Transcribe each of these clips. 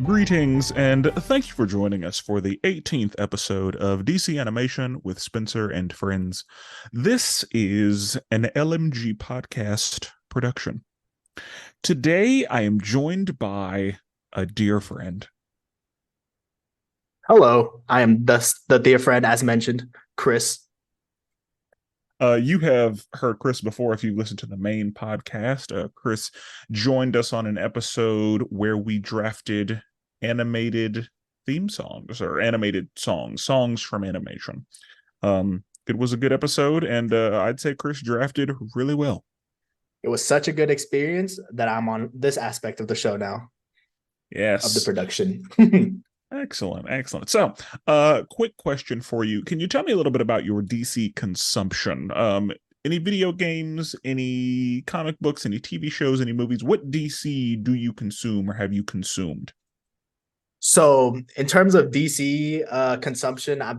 Greetings, and thank you for joining us for the 18th episode of DC Animation with Spenser and Friends. This is an LMG Podcast Production. Today, I am joined by a dear friend. Hello, I am the dear friend, as mentioned, Chris. You have heard Chris before if you listened to the main podcast. Chris joined us on an episode where we drafted animated theme songs or animated songs from animation. It was a good episode, and I'd say Chris drafted really well. It was such a good experience that I'm on this aspect of the show now. Yes. Of the production. Excellent. So, quick question for you. Can you tell me a little bit about your DC consumption? Any video games, any comic books, any TV shows, any movies? What DC do you consume or have you consumed? So in terms of DC consumption, I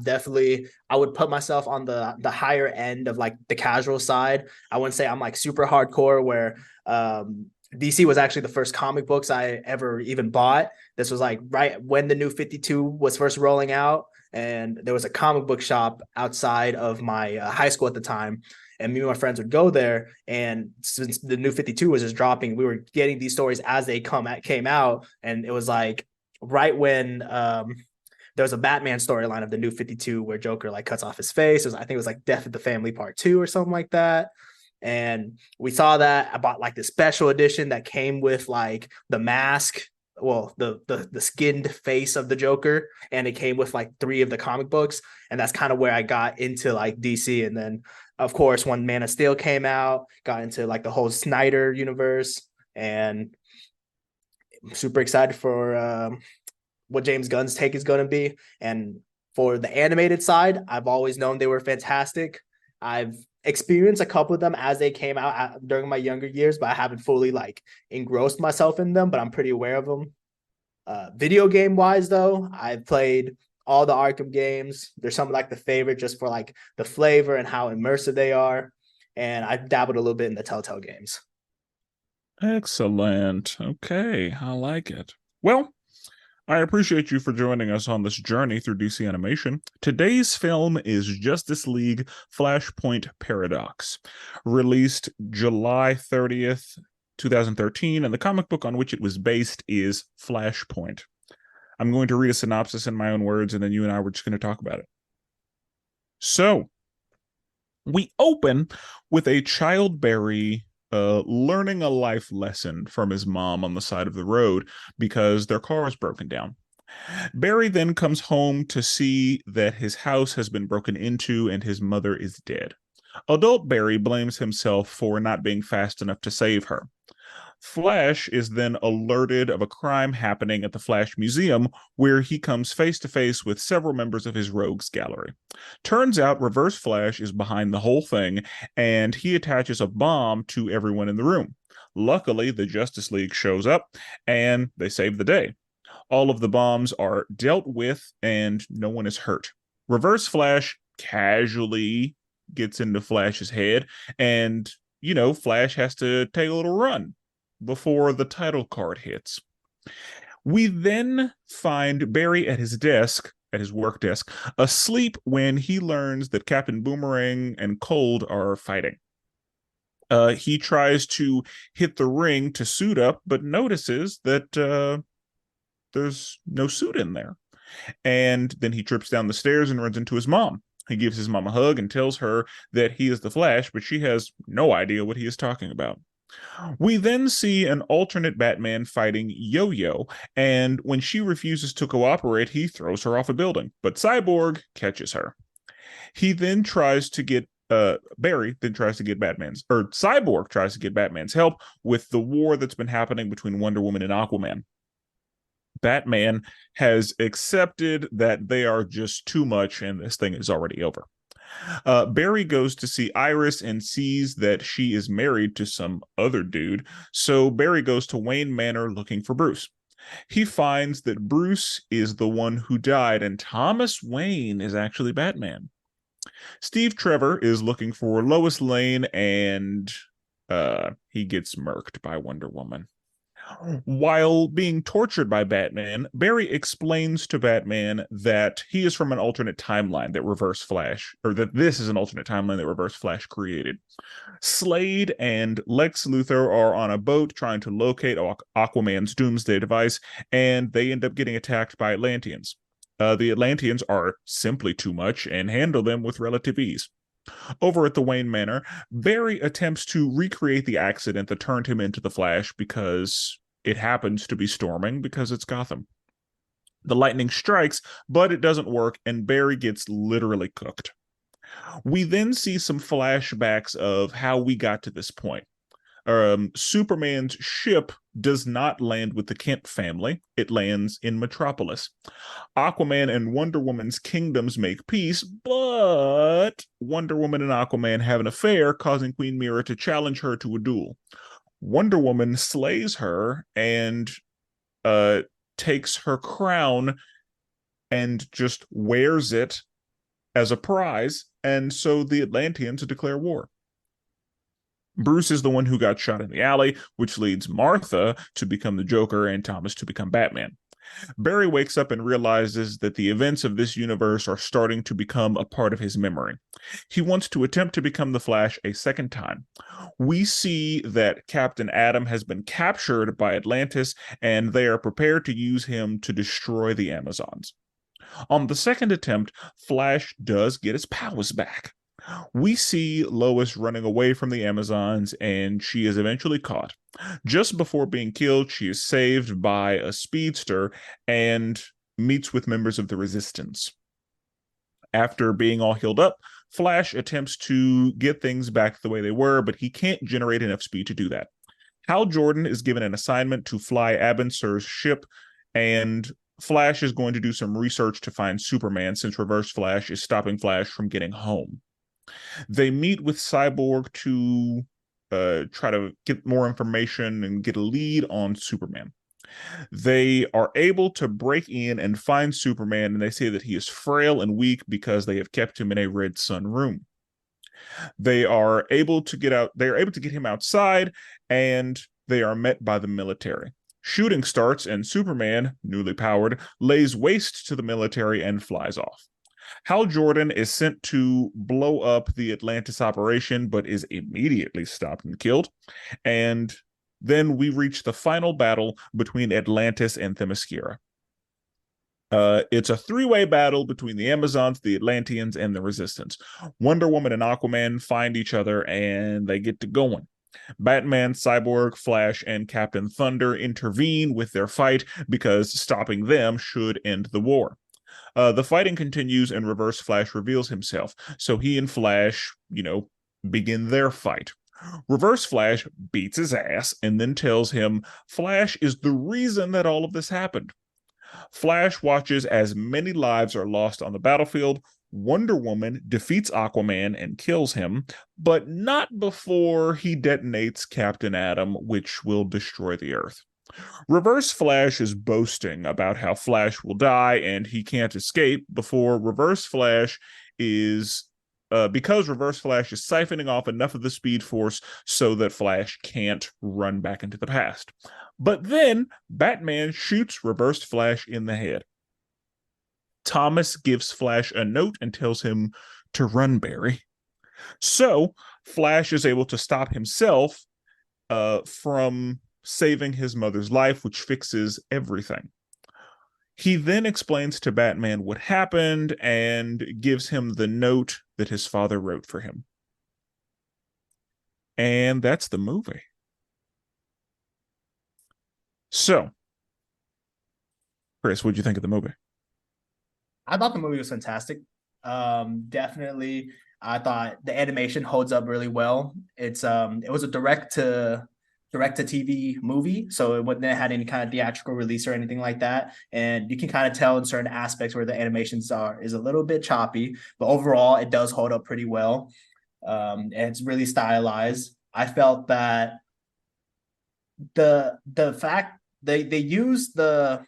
would put myself on the higher end of like the casual side. I wouldn't say I'm like super hardcore where DC was actually the first comic books I ever even bought. This was like right when the New 52 was first rolling out, and there was a comic book shop outside of my high school at the time. And me and my friends would go there, and since the New 52 was just dropping, we were getting these stories as they came out, and it was like right when there was a Batman storyline of the New 52 where Joker like cuts off his face. I think it was like Death of the Family Part 2 or something like that. And we saw that. I bought like the special edition that came with like the mask, well, the skinned face of the Joker, and it came with like 3 of the comic books. And that's kind of where I got into like DC. And then of course when Man of Steel came out, got into like the whole Snyder universe, and I'm super excited for what James Gunn's take is going to be. And for the animated side, I've always known they were fantastic. I've experienced a couple of them as they came out during my younger years, but I haven't fully like engrossed myself in them, but I'm pretty aware of them. Video game wise though, I've played all the Arkham games. They're some of like the favorite just for like the flavor and how immersive they are. And I've dabbled a little bit in the Telltale games. Excellent. Okay, I like it. Well, I appreciate you for joining us on this journey through DC Animation. Today's film is Justice League Flashpoint Paradox, released July 30th, 2013, and the comic book on which it was based is Flashpoint. I'm going to read a synopsis in my own words, and then you and I were just going to talk about it. So, we open with a child Barry learning a life lesson from his mom on the side of the road because their car is broken down. Barry then comes home to see that his house has been broken into and his mother is dead. Adult Barry blames himself for not being fast enough to save her. Flash is then alerted of a crime happening at the Flash Museum, where he comes face to face with several members of his rogues gallery. Turns out Reverse Flash is behind the whole thing, and he attaches a bomb to everyone in the room. Luckily, the Justice League shows up, and they save the day. All of the bombs are dealt with, and no one is hurt. Reverse Flash casually gets into Flash's head, and, Flash has to take a little run before the title card hits. We then find Barry at his desk, at his work desk, asleep when he learns that Captain Boomerang and Cold are fighting. He tries to hit the ring to suit up, but notices that there's no suit in there. And then he trips down the stairs and runs into his mom. He gives his mom a hug and tells her that he is the Flash, but she has no idea what he is talking about. We then see an alternate Batman fighting Yo-Yo, and when she refuses to cooperate, he throws her off a building, but Cyborg catches her. He then tries to get Cyborg tries to get Batman's help with the war that's been happening between Wonder Woman and Aquaman. Batman has accepted that they are just too much and this thing is already over. Barry goes to see Iris and sees that she is married to some other dude, so Barry goes to Wayne Manor looking for Bruce. He finds that Bruce is the one who died, and Thomas Wayne is actually Batman. Steve Trevor is looking for Lois Lane, and he gets murked by Wonder Woman. While being tortured by Batman, Barry explains to Batman that he is from an alternate timeline that Reverse Flash, or that this is an alternate timeline that Reverse Flash created. Slade and Lex Luthor are on a boat trying to locate Aquaman's doomsday device, and they end up getting attacked by Atlanteans. The Atlanteans are simply too much and handle them with relative ease. Over at the Wayne Manor, Barry attempts to recreate the accident that turned him into the Flash because it happens to be storming because it's Gotham. The lightning strikes, but it doesn't work, and Barry gets literally cooked. We then see some flashbacks of how we got to this point. Superman's ship does not land with the Kent family. It lands in Metropolis. Aquaman and Wonder Woman's kingdoms make peace, but Wonder Woman and Aquaman have an affair, causing Queen Mira to challenge her to a duel. Wonder Woman slays her and takes her crown and just wears it as a prize, and so the Atlanteans declare war. Bruce is the one who got shot in the alley, which leads Martha to become the Joker and Thomas to become Batman. Barry wakes up and realizes that the events of this universe are starting to become a part of his memory. He wants to attempt to become the Flash a second time. We see that Captain Atom has been captured by Atlantis, and they are prepared to use him to destroy the Amazons. On the second attempt, Flash does get his powers back. We see Lois running away from the Amazons, and she is eventually caught. Just before being killed, she is saved by a speedster and meets with members of the Resistance. After being all healed up, Flash attempts to get things back the way they were, but he can't generate enough speed to do that. Hal Jordan is given an assignment to fly Abin Sur's ship, and Flash is going to do some research to find Superman, since Reverse Flash is stopping Flash from getting home. They meet with Cyborg to try to get more information and get a lead on Superman. They are able to break in and find Superman, and they say that he is frail and weak because they have kept him in a Red Sun room. They are able to get him outside, and they are met by the military. Shooting starts, and Superman, newly powered, lays waste to the military and flies off. Hal Jordan is sent to blow up the Atlantis operation, but is immediately stopped and killed. And then we reach the final battle between Atlantis and Themyscira. It's a three-way battle between the Amazons, the Atlanteans, and the Resistance. Wonder Woman and Aquaman find each other, and they get to going. Batman, Cyborg, Flash, and Captain Thunder intervene with their fight because stopping them should end the war. The fighting continues, and Reverse Flash reveals himself. So he and Flash, begin their fight. Reverse Flash beats his ass and then tells him Flash is the reason that all of this happened. Flash watches as many lives are lost on the battlefield. Wonder Woman defeats Aquaman and kills him, but not before he detonates Captain Atom, which will destroy the Earth. Reverse Flash is boasting about how Flash will die and he can't escape before Reverse Flash is because Reverse Flash is siphoning off enough of the Speed Force so that Flash can't run back into the past. But then Batman shoots Reverse Flash in the head. Thomas gives Flash a note and tells him to run, Barry. So Flash is able to stop himself from saving his mother's life, which fixes everything. He then explains to Batman what happened and gives him the note that his father wrote for him. And that's the movie. So, Chris, what'd you think of the movie? I thought the movie was fantastic. Definitely, I thought the animation holds up really well. It was a direct to TV movie, so it wouldn't have had any kind of theatrical release or anything like that. And you can kind of tell in certain aspects where the animations is a little bit choppy, but overall it does hold up pretty well. And it's really stylized. I felt that the fact they used the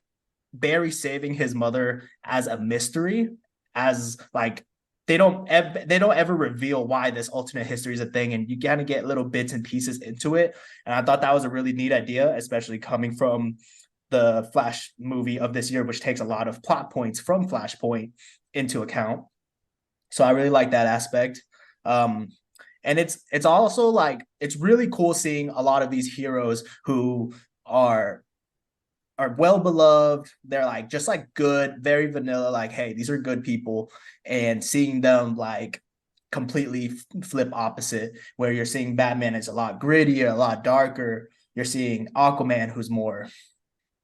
Barry saving his mother as a mystery, as like they don't ever reveal why this alternate history is a thing, and you kind of get little bits and pieces into it. And I thought that was a really neat idea, especially coming from the Flash movie of this year, which takes a lot of plot points from Flashpoint into account. So I really like that aspect. And it's also like it's really cool seeing a lot of these heroes who are well beloved. They're like just like good, very vanilla, like, hey, these are good people, and seeing them like completely flip opposite, where you're seeing Batman is a lot grittier, a lot darker. You're seeing Aquaman, who's more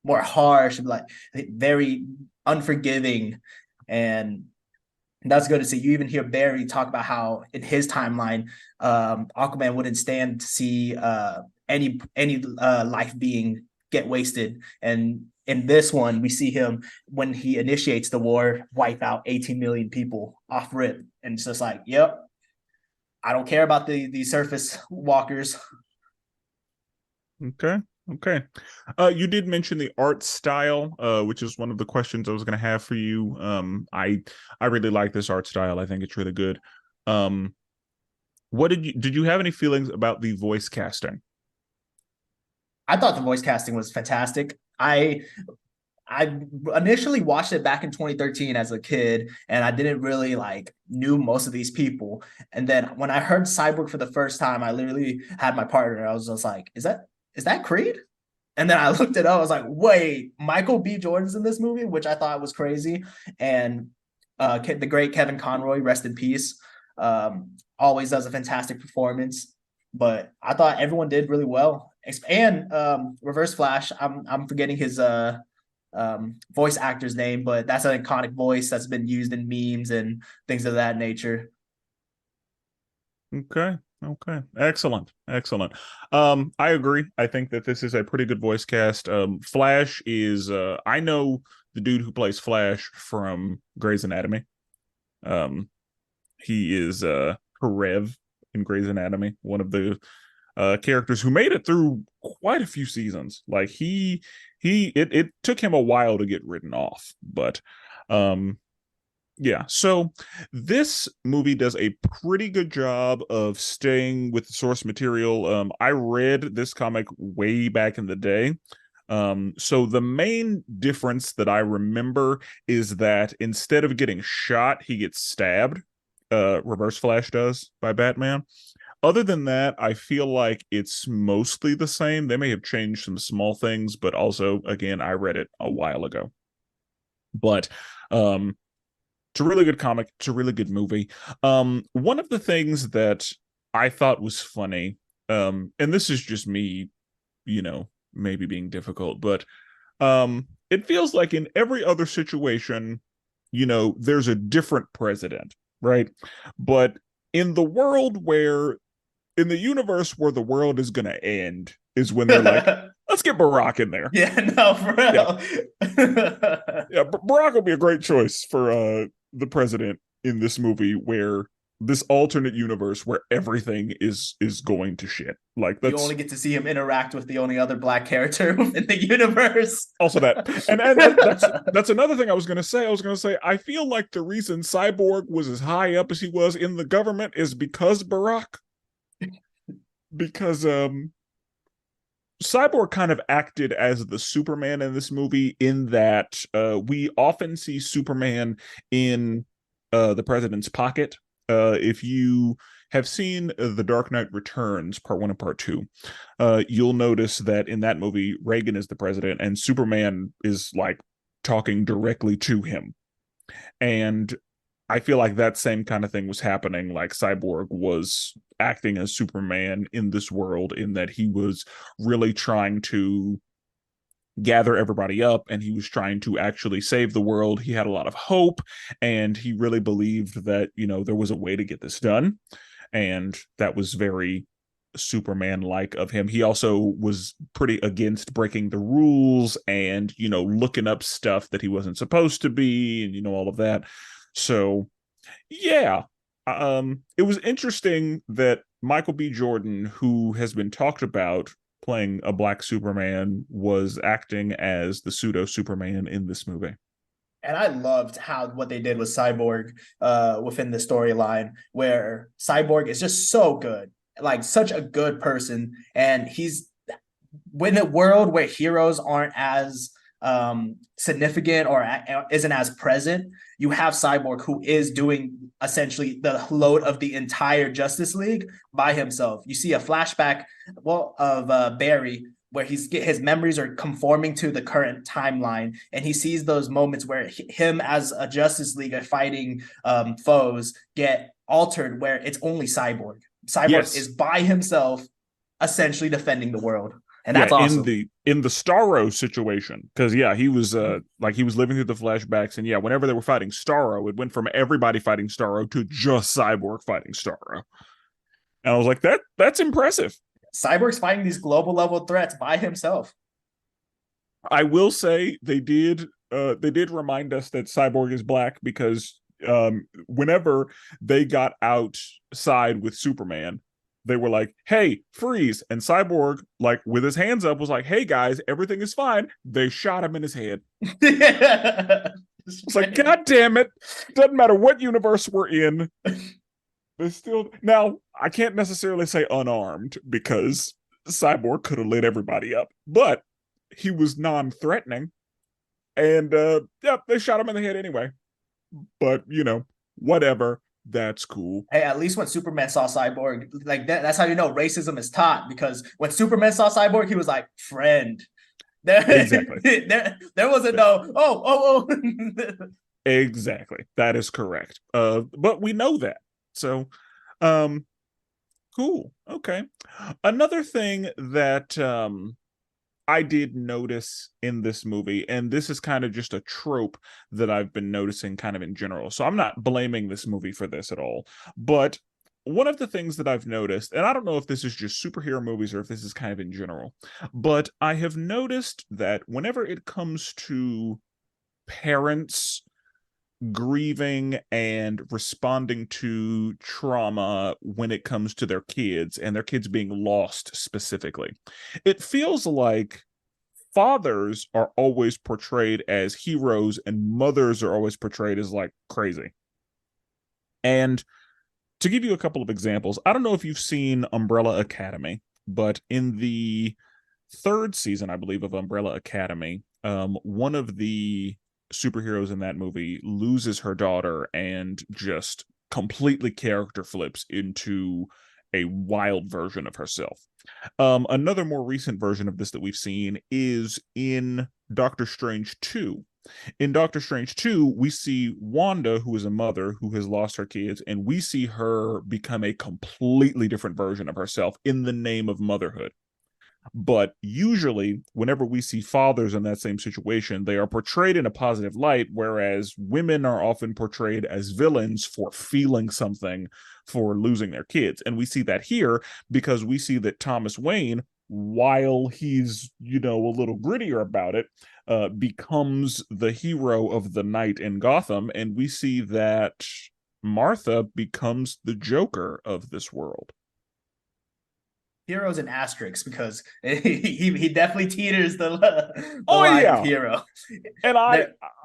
harsh, like very unforgiving. And that's good to see. You even hear Barry talk about how in his timeline, Aquaman wouldn't stand to see any life being get wasted. And in this one, we see him when he initiates the war, wipe out 18 million people off rip. And it's just like, yep, I don't care about the surface walkers. Okay. Okay. You did mention the art style, which is one of the questions I was going to have for you. I really like this art style. I think it's really good. What did you have any feelings about the voice casting? I thought the voice casting was fantastic. I initially watched it back in 2013 as a kid, and I didn't really like knew most of these people. And then when I heard Cyborg for the first time, I literally had my partner. I was just like, is that Creed? And then I looked it up. I was like, wait, Michael B. Jordan's in this movie, which I thought was crazy. And the great Kevin Conroy, rest in peace, always does a fantastic performance. But I thought everyone did really well. And Reverse Flash, I'm forgetting his voice actor's name, but that's an iconic voice that's been used in memes and things of that nature. Okay. Okay. Excellent. Excellent. I agree. I think that this is a pretty good voice cast. Flash is I know the dude who plays Flash from Grey's Anatomy. He is Karev in Grey's Anatomy, one of the characters who made it through quite a few seasons. Like it took him a while to get written off, but yeah, so this movie does a pretty good job of staying with the source material. I read this comic way back in the day. So the main difference that I remember is that instead of getting shot, he gets stabbed. Reverse Flash does by Batman. Other than that, I feel like it's mostly the same. They may have changed some small things, but also, again, I read it a while ago. But it's a really good comic. It's a really good movie. One of the things that I thought was funny, and this is just me, maybe being difficult, but it feels like in every other situation, there's a different president, right? But in in the universe where the world is going to end is when they're like, let's get Barack in there. Yeah, no, for real. Yeah, Barack will be a great choice for the president in this movie, where this alternate universe where everything is going to shit. Like you only get to see him interact with the only other black character in the universe. Also that, and that's another thing I was going to say. I feel like the reason Cyborg was as high up as he was in the government is because Barack, because Cyborg kind of acted as the Superman in this movie, in that we often see Superman in the president's pocket. If you have seen The Dark Knight Returns, Part 1 and Part 2, you'll notice that in that movie, Reagan is the president and Superman is like talking directly to him. And I feel like that same kind of thing was happening. Like Cyborg was acting as Superman in this world, in that he was really trying to gather everybody up and he was trying to actually save the world. He had a lot of hope and he really believed that, there was a way to get this done. And that was very Superman-like of him. He also was pretty against breaking the rules and, looking up stuff that he wasn't supposed to be, and, all of that. So, yeah, it was interesting that Michael B. Jordan, who has been talked about playing a black Superman, was acting as the pseudo Superman in this movie. And I loved how what they did with Cyborg within the storyline, where Cyborg is just so good, like such a good person, and he's in a world where heroes aren't as significant or isn't as present. You have Cyborg, who is doing essentially the load of the entire Justice League by himself. You see a flashback, of Barry, where his memories are conforming to the current timeline, and he sees those moments where him as a Justice League fighting foes get altered, where it's only Cyborg. Cyborg is by himself, essentially defending the world, and that's awesome. In the Starro situation, because he was like, he was living through the flashbacks, and whenever they were fighting Starro, it went from everybody fighting Starro to just Cyborg fighting Starro, and I was like, that's impressive. Cyborg's fighting these global level threats by himself. I will say they did remind us that Cyborg is black, because whenever they got outside with Superman, they were like, hey, freeze. And Cyborg, like, with his hands up, was like, hey, guys, everything is fine. They shot him in his head. It's like, God damn it. Doesn't matter what universe we're in. They still... Now, I can't necessarily say unarmed, because Cyborg could have lit everybody up. But he was non-threatening. And, they shot him in the head anyway. But, whatever. That's cool. Hey, at least when Superman saw Cyborg, like that's how you know racism is taught, because when Superman saw Cyborg, he was like, friend. Exactly. There wasn't no, oh. Exactly. That is correct. But we know that. So, cool. Okay. Another thing that I did notice in this movie, and this is kind of just a trope that I've been noticing kind of in general, so I'm not blaming this movie for this at all, but one of the things that I've noticed, and I don't know if this is just superhero movies or if this is kind of in general, but I have noticed that whenever it comes to parents grieving and responding to trauma when it comes to their kids and their kids being lost specifically, it feels like fathers are always portrayed as heroes and mothers are always portrayed as like crazy. And to give you a couple of examples, I don't know if you've seen Umbrella Academy, but in the third season, I believe, of Umbrella Academy, one of the superheroes in that movie loses her daughter and just completely character flips into a wild version of herself. Another more recent version of this that we've seen is in Doctor Strange 2. In Doctor Strange 2, we see Wanda, who is a mother who has lost her kids, and we see her become a completely different version of herself in the name of motherhood. But usually, whenever we see fathers in that same situation, they are portrayed in a positive light, whereas women are often portrayed as villains for feeling something for losing their kids. And we see that here because we see that Thomas Wayne, while he's, a little grittier about it, becomes the hero of the night in Gotham. And we see that Martha becomes the Joker of this world. Heroes and asterisks, because he definitely teeters the line of hero. And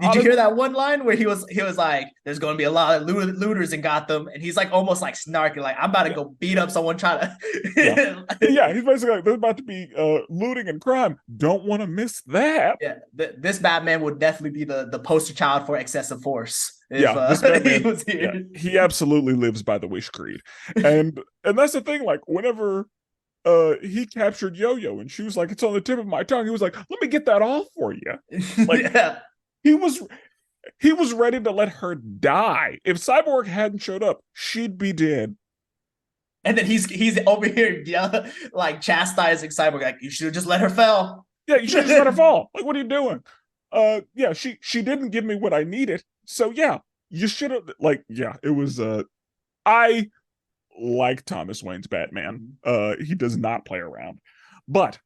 did you hear that one line where he was like, "There's going to be a lot of looters in Gotham," and he's like almost like snarky, like, "I'm about to go beat up someone trying to." He's basically like, "There's about to be looting and crime. Don't want to miss that." Yeah, this Batman would definitely be the poster child for excessive force. This Batman, he was here. Yeah, he absolutely lives by the wish creed, and that's the thing. Like, whenever he captured Yo-Yo and she was like, "It's on the tip of my tongue," he was like, "Let me get that off for you." Like, he was ready to let her die. If Cyborg hadn't showed up, she'd be dead. And then he's over here, like chastising Cyborg, like, "You should have just let her fall." Yeah, you should have just let her fall. Like, what are you doing? She didn't give me what I needed, so you should have. Like, it was. I like Thomas Wayne's Batman. He does not play around. But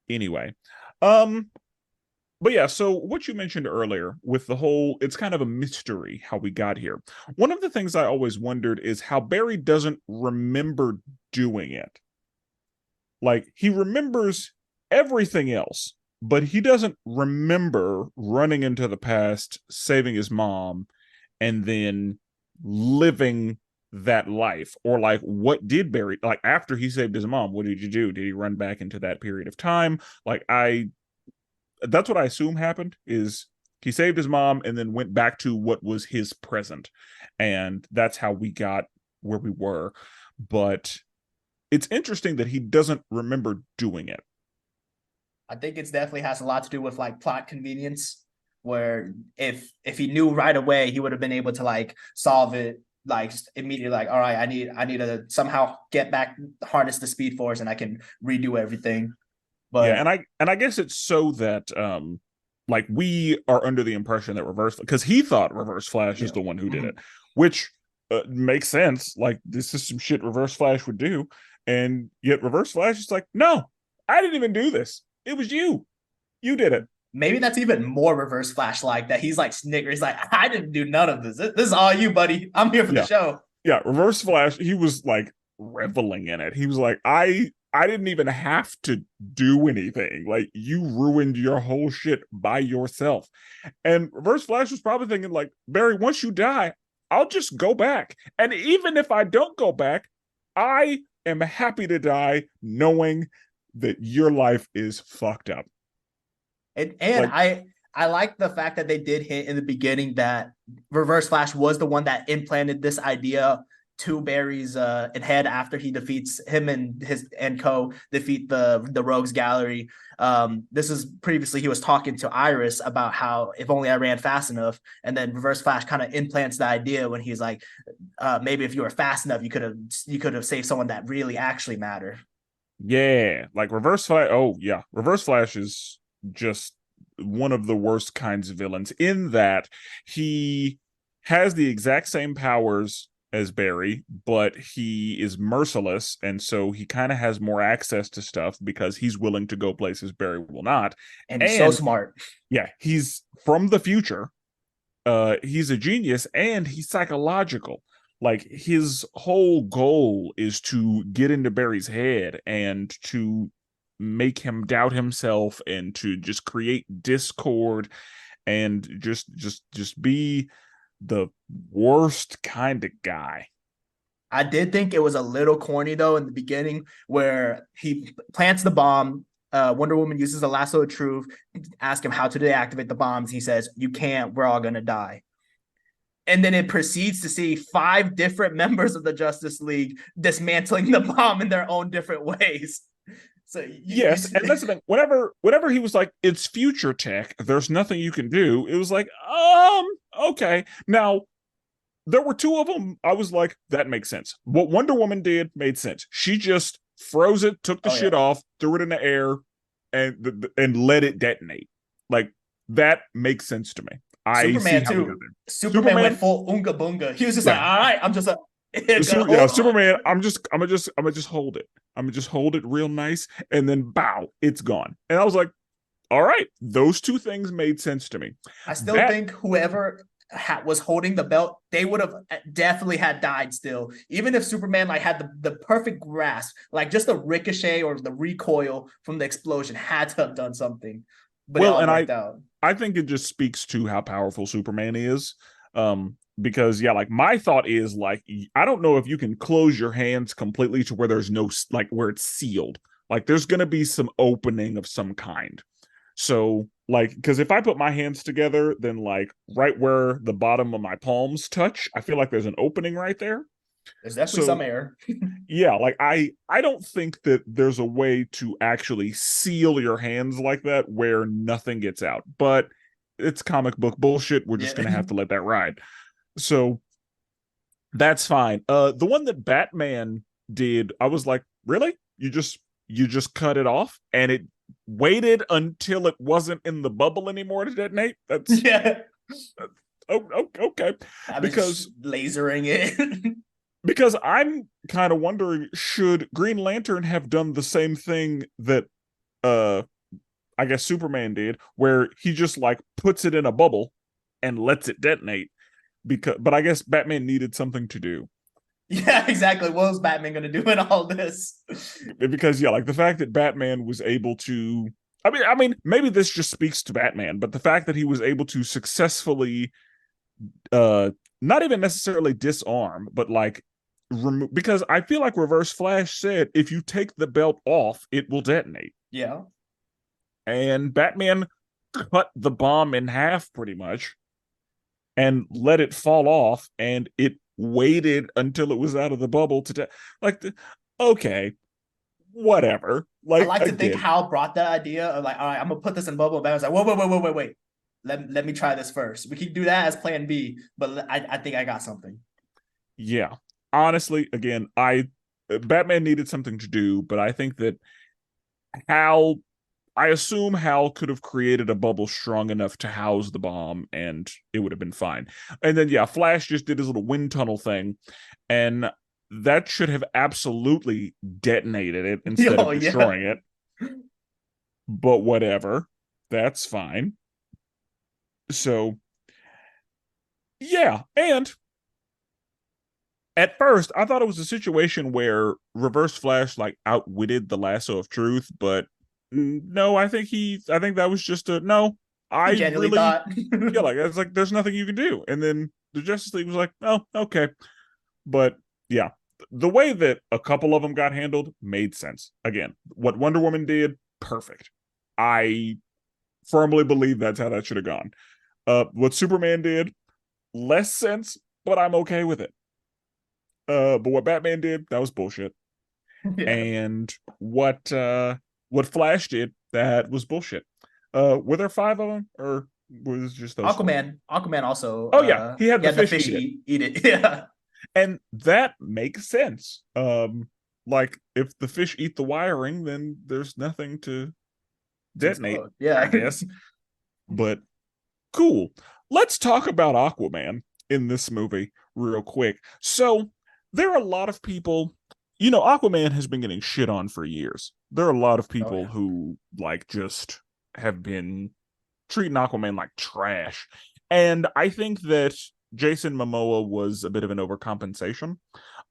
anyway, so what you mentioned earlier with the whole, it's kind of a mystery how we got here. One of the things I always wondered is how Barry doesn't remember doing it. Like, he remembers everything else, but he doesn't remember running into the past, saving his mom, and then living that life. Or like, what did Barry, like, after he saved his mom, what did you do? Did he run back into that period of time? Like, that's what I assume happened, is he saved his mom and then went back to what was his present, and that's how we got where we were. But it's interesting that he doesn't remember doing it. I think it's definitely has a lot to do with like plot convenience, where if he knew right away, he would have been able to like solve it like just immediately. Like, all right, I need to somehow get back, harness the Speed Force, and I can redo everything. Yeah, But and I guess it's so that like, we are under the impression that because he thought Reverse Flash is yeah, the one who did it, which makes sense. Like, this is some shit Reverse Flash would do, and yet Reverse Flash is like, no, I didn't even do this. It was you. You did it. maybe that's even more Reverse Flash like that. He's like Snicker. He's like, I didn't do none of this. This is all you, buddy. I'm here for the Yeah, show. yeah. Reverse Flash, he was like reveling in it. He was like, I didn't even have to do anything. Like, you ruined your whole shit by yourself. And Reverse Flash was probably thinking, like, Barry, once you die, I'll just go back. And even if I don't go back, I am happy to die knowing that your life is fucked up. And Like, I like the fact that they did hint in the beginning that Reverse Flash was the one that implanted this idea to Barry's head after he defeats him and his and co defeat the Rogues Gallery. This is previously he was talking to Iris about how if only I ran fast enough, and then Reverse Flash kind of implants the idea when he's like, maybe if you were fast enough, you could have saved someone that really actually mattered. yeah, like Reverse Flash. Oh, yeah. Reverse Flash is just one of the worst kinds of villains, in that he has the exact same powers as Barry, but he is merciless, and so he kind of has more access to stuff because he's willing to go places Barry will not. And he's so And smart. yeah, he's from the future. He's a genius, and he's psychological. Like, his whole goal is to get into Barry's head and to make him doubt himself, and to just create discord, and just be the worst kind of guy. I did think it was a little corny though in the beginning where he plants the bomb. Wonder Woman uses the lasso of truth, ask him how to deactivate the bombs. He says, "You can't. We're all gonna die." And then it proceeds to see 5 different members of the Justice League dismantling the bomb in their own different ways. So Yes, and that's the thing. Whenever he was like, "It's future tech, there's nothing you can do," it was like, okay. Now, there were 2 of them. I was like, that makes sense. What Wonder Woman did made sense. She just froze it, took the shit off, threw it in the air, and let it detonate. Like, that makes sense to me. I see Superman how we got too. there. Superman went full Oonga Boonga. He was just like, Yeah, all right, I'm just a Superman. I'm gonna just hold it. I'm gonna just hold it real nice, and then bow, it's gone. And I was like, all right, those 2 things made sense to me. I still think whoever was holding the belt, they would have definitely had died still. Even if Superman like had the perfect grasp, like just the ricochet or the recoil from the explosion had to have done something. But well, it all and worked out. I think it just speaks to how powerful Superman is. Because yeah, like, my thought is, like, I don't know if you can close your hands completely to where there's no, like, where it's sealed. Like, there's gonna be some opening of some kind. So, like, because if I put my hands together, then, like, right where the bottom of my palms touch, I feel like there's an opening right there. There's definitely So some air. yeah, like, I don't think that there's a way to actually seal your hands like that where nothing gets out. But it's comic book bullshit. We're just Yeah. gonna have to let that ride. So that's fine. The one that Batman did, I was like, really? You just cut it off, and it waited until it wasn't in the bubble anymore to detonate? That's Yeah. okay. I was Because lasering it. because I'm kind of wondering, should Green Lantern have done the same thing that uh I guess Superman did, where he just like puts it in a bubble and lets it detonate? But I guess Batman needed something to do. Yeah, exactly. What was Batman going to do in all this? Because yeah, like, the fact that Batman was able to, I mean, maybe this just speaks to Batman, but the fact that he was able to successfully, uh, not even necessarily disarm, but like remove, because I feel like Reverse Flash said if you take the belt off, it will detonate. Yeah. And Batman cut the bomb in half pretty much and let it fall off, and it waited until it was out of the bubble to like, okay, whatever. I Like like to think again, Hal brought that idea of like, all right, I'm gonna put this in a bubble. And Batman's like, wait. Let me try this first. We can do that as plan B, but I think I got something. yeah. Honestly, again, I Batman needed something to do, but I think that Hal I assume Hal could have created a bubble strong enough to house the bomb and it would have been fine. And then, yeah, Flash just did his little wind tunnel thing, and that should have absolutely detonated it instead Oh of yeah. destroying it. But whatever. That's fine. So, yeah. And at first, I thought it was a situation where Reverse Flash like outwitted the lasso of truth, but no, I think that was just a no. He I genuinely really, thought. yeah, like it's like there's nothing you can do. And then the Justice League was like, oh, okay. But yeah, the way that a couple of them got handled made sense. Again, what Wonder Woman did, perfect. I firmly believe that's how that should have gone. What Superman did, less sense, but I'm okay with it. But what Batman did, that was bullshit. Yeah. And what Flash did, that was bullshit. Were there five of them, or was it just those four? Aquaman also Oh yeah, he had he the had the fish fish eat it, eat it. Yeah. and that makes sense. Like if the fish eat the wiring, then there's nothing to To detonate, explode. I Yeah. guess. But cool. Let's talk about Aquaman in this movie real quick. So there are a lot of people, Aquaman has been getting shit on for years. There are a lot of Oh people yeah. who like just have been treating Aquaman like trash. And I think that Jason Momoa was a bit of an overcompensation.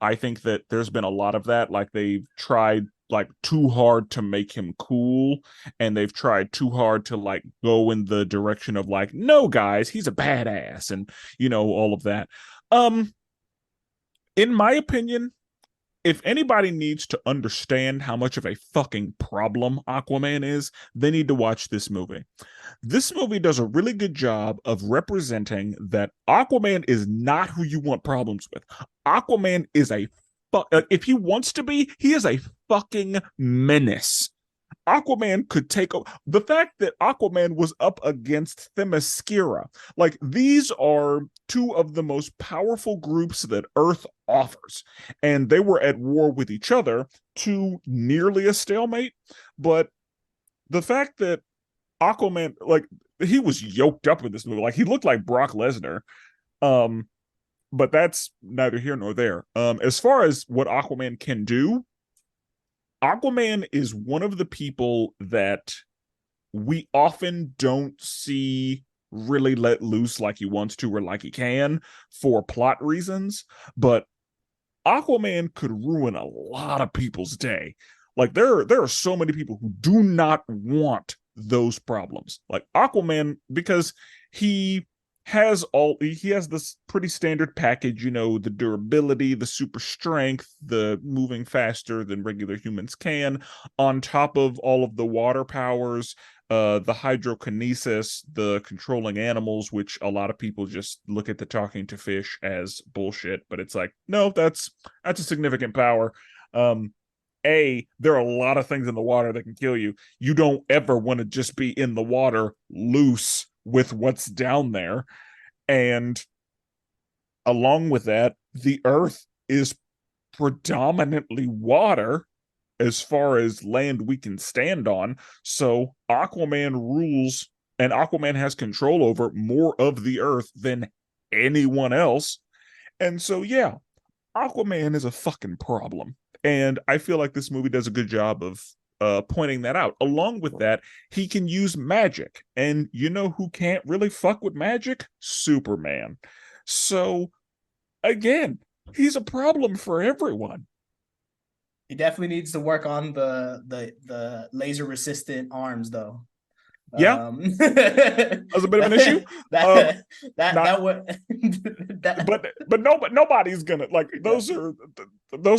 I think that there's been a lot of that. Like they've tried like too hard to make him cool, and they've tried too hard to like go in the direction of like, no guys, he's a badass, and all of that. Um, in my opinion, if anybody needs to understand how much of a fucking problem Aquaman is, they need to watch this movie. This movie does a really good job of representing that Aquaman is not who you want problems with. Aquaman is if he wants to be, he is a fucking menace. Aquaman could take the fact that Aquaman was up against Themyscira. Like these are two of the most powerful groups that Earth offers, and they were at war with each other to nearly a stalemate. But the fact that Aquaman, like he was yoked up in this movie, like he looked like Brock Lesnar. Um, but that's neither here nor there. As far as what Aquaman can do, Aquaman is one of the people that we often don't see really let loose like he wants to or like he can for plot reasons, but Aquaman could ruin a lot of people's day. Like there are so many people who do not want those problems. Like Aquaman, because he he has this pretty standard package, the durability, the super strength, the moving faster than regular humans can, on top of all of the water powers, the hydrokinesis, the controlling animals, which a lot of people just look at the talking to fish as bullshit, but it's like, no, that's a significant power. There are a lot of things in the water that can kill you. You don't ever want to just be in the water loose with what's down there. And along with that, the earth is predominantly water as far as land we can stand on. So Aquaman rules, and Aquaman has control over more of the earth than anyone else. And so, yeah, Aquaman is a fucking problem. And I feel like this movie does a good job of pointing that out. Along with that, he can use magic. And you know who can't really fuck with magic? Superman. So, again, he's a problem for everyone. He definitely needs to work on the laser resistant arms though. Yeah, That that was a bit of an issue. Um, that not, that would that but nobody's gonna like those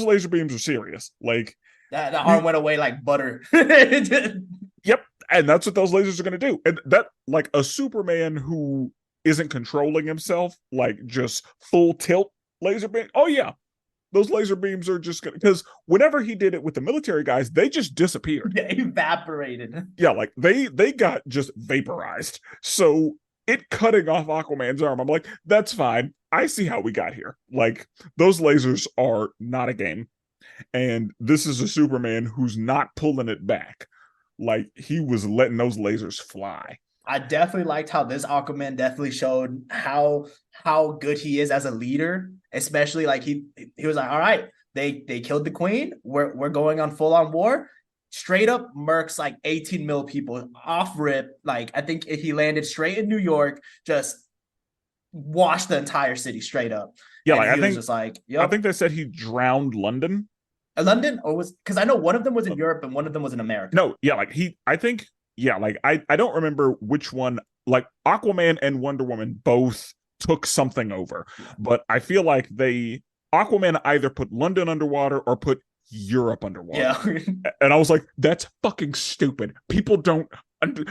laser beams are serious. Like that the you, arm went away like butter. yep, and that's what those lasers are gonna do. And that like a Superman who isn't controlling himself, like just full tilt laser beam. Oh yeah, those laser beams are just gonna because whenever he did it with the military guys, they just disappeared. Yeah, evaporated. Yeah, like they got just vaporized. So it cutting off Aquaman's arm, I'm like, that's fine. I see how we got here. Like those lasers are not a game, and this is a Superman who's not pulling it back. Like he was letting those lasers fly. I definitely liked how this Aquaman definitely showed how good he is as a leader, especially like he was like, all right, they killed the queen. We're going on full on war. Straight up murks like 18 mil people off rip. Like I think he landed straight in New York, just washed the entire city straight up. Yeah, And like he was just like, I yep. think they said he drowned London. London or was because I know one of them was in Europe and one of them was in America. No, yeah, like I think yeah, like I don't remember which one. Like Aquaman and Wonder Woman both took something over, but I feel like Aquaman either put London underwater or put Europe underwater. Yeah. And I was like, that's fucking stupid. People don't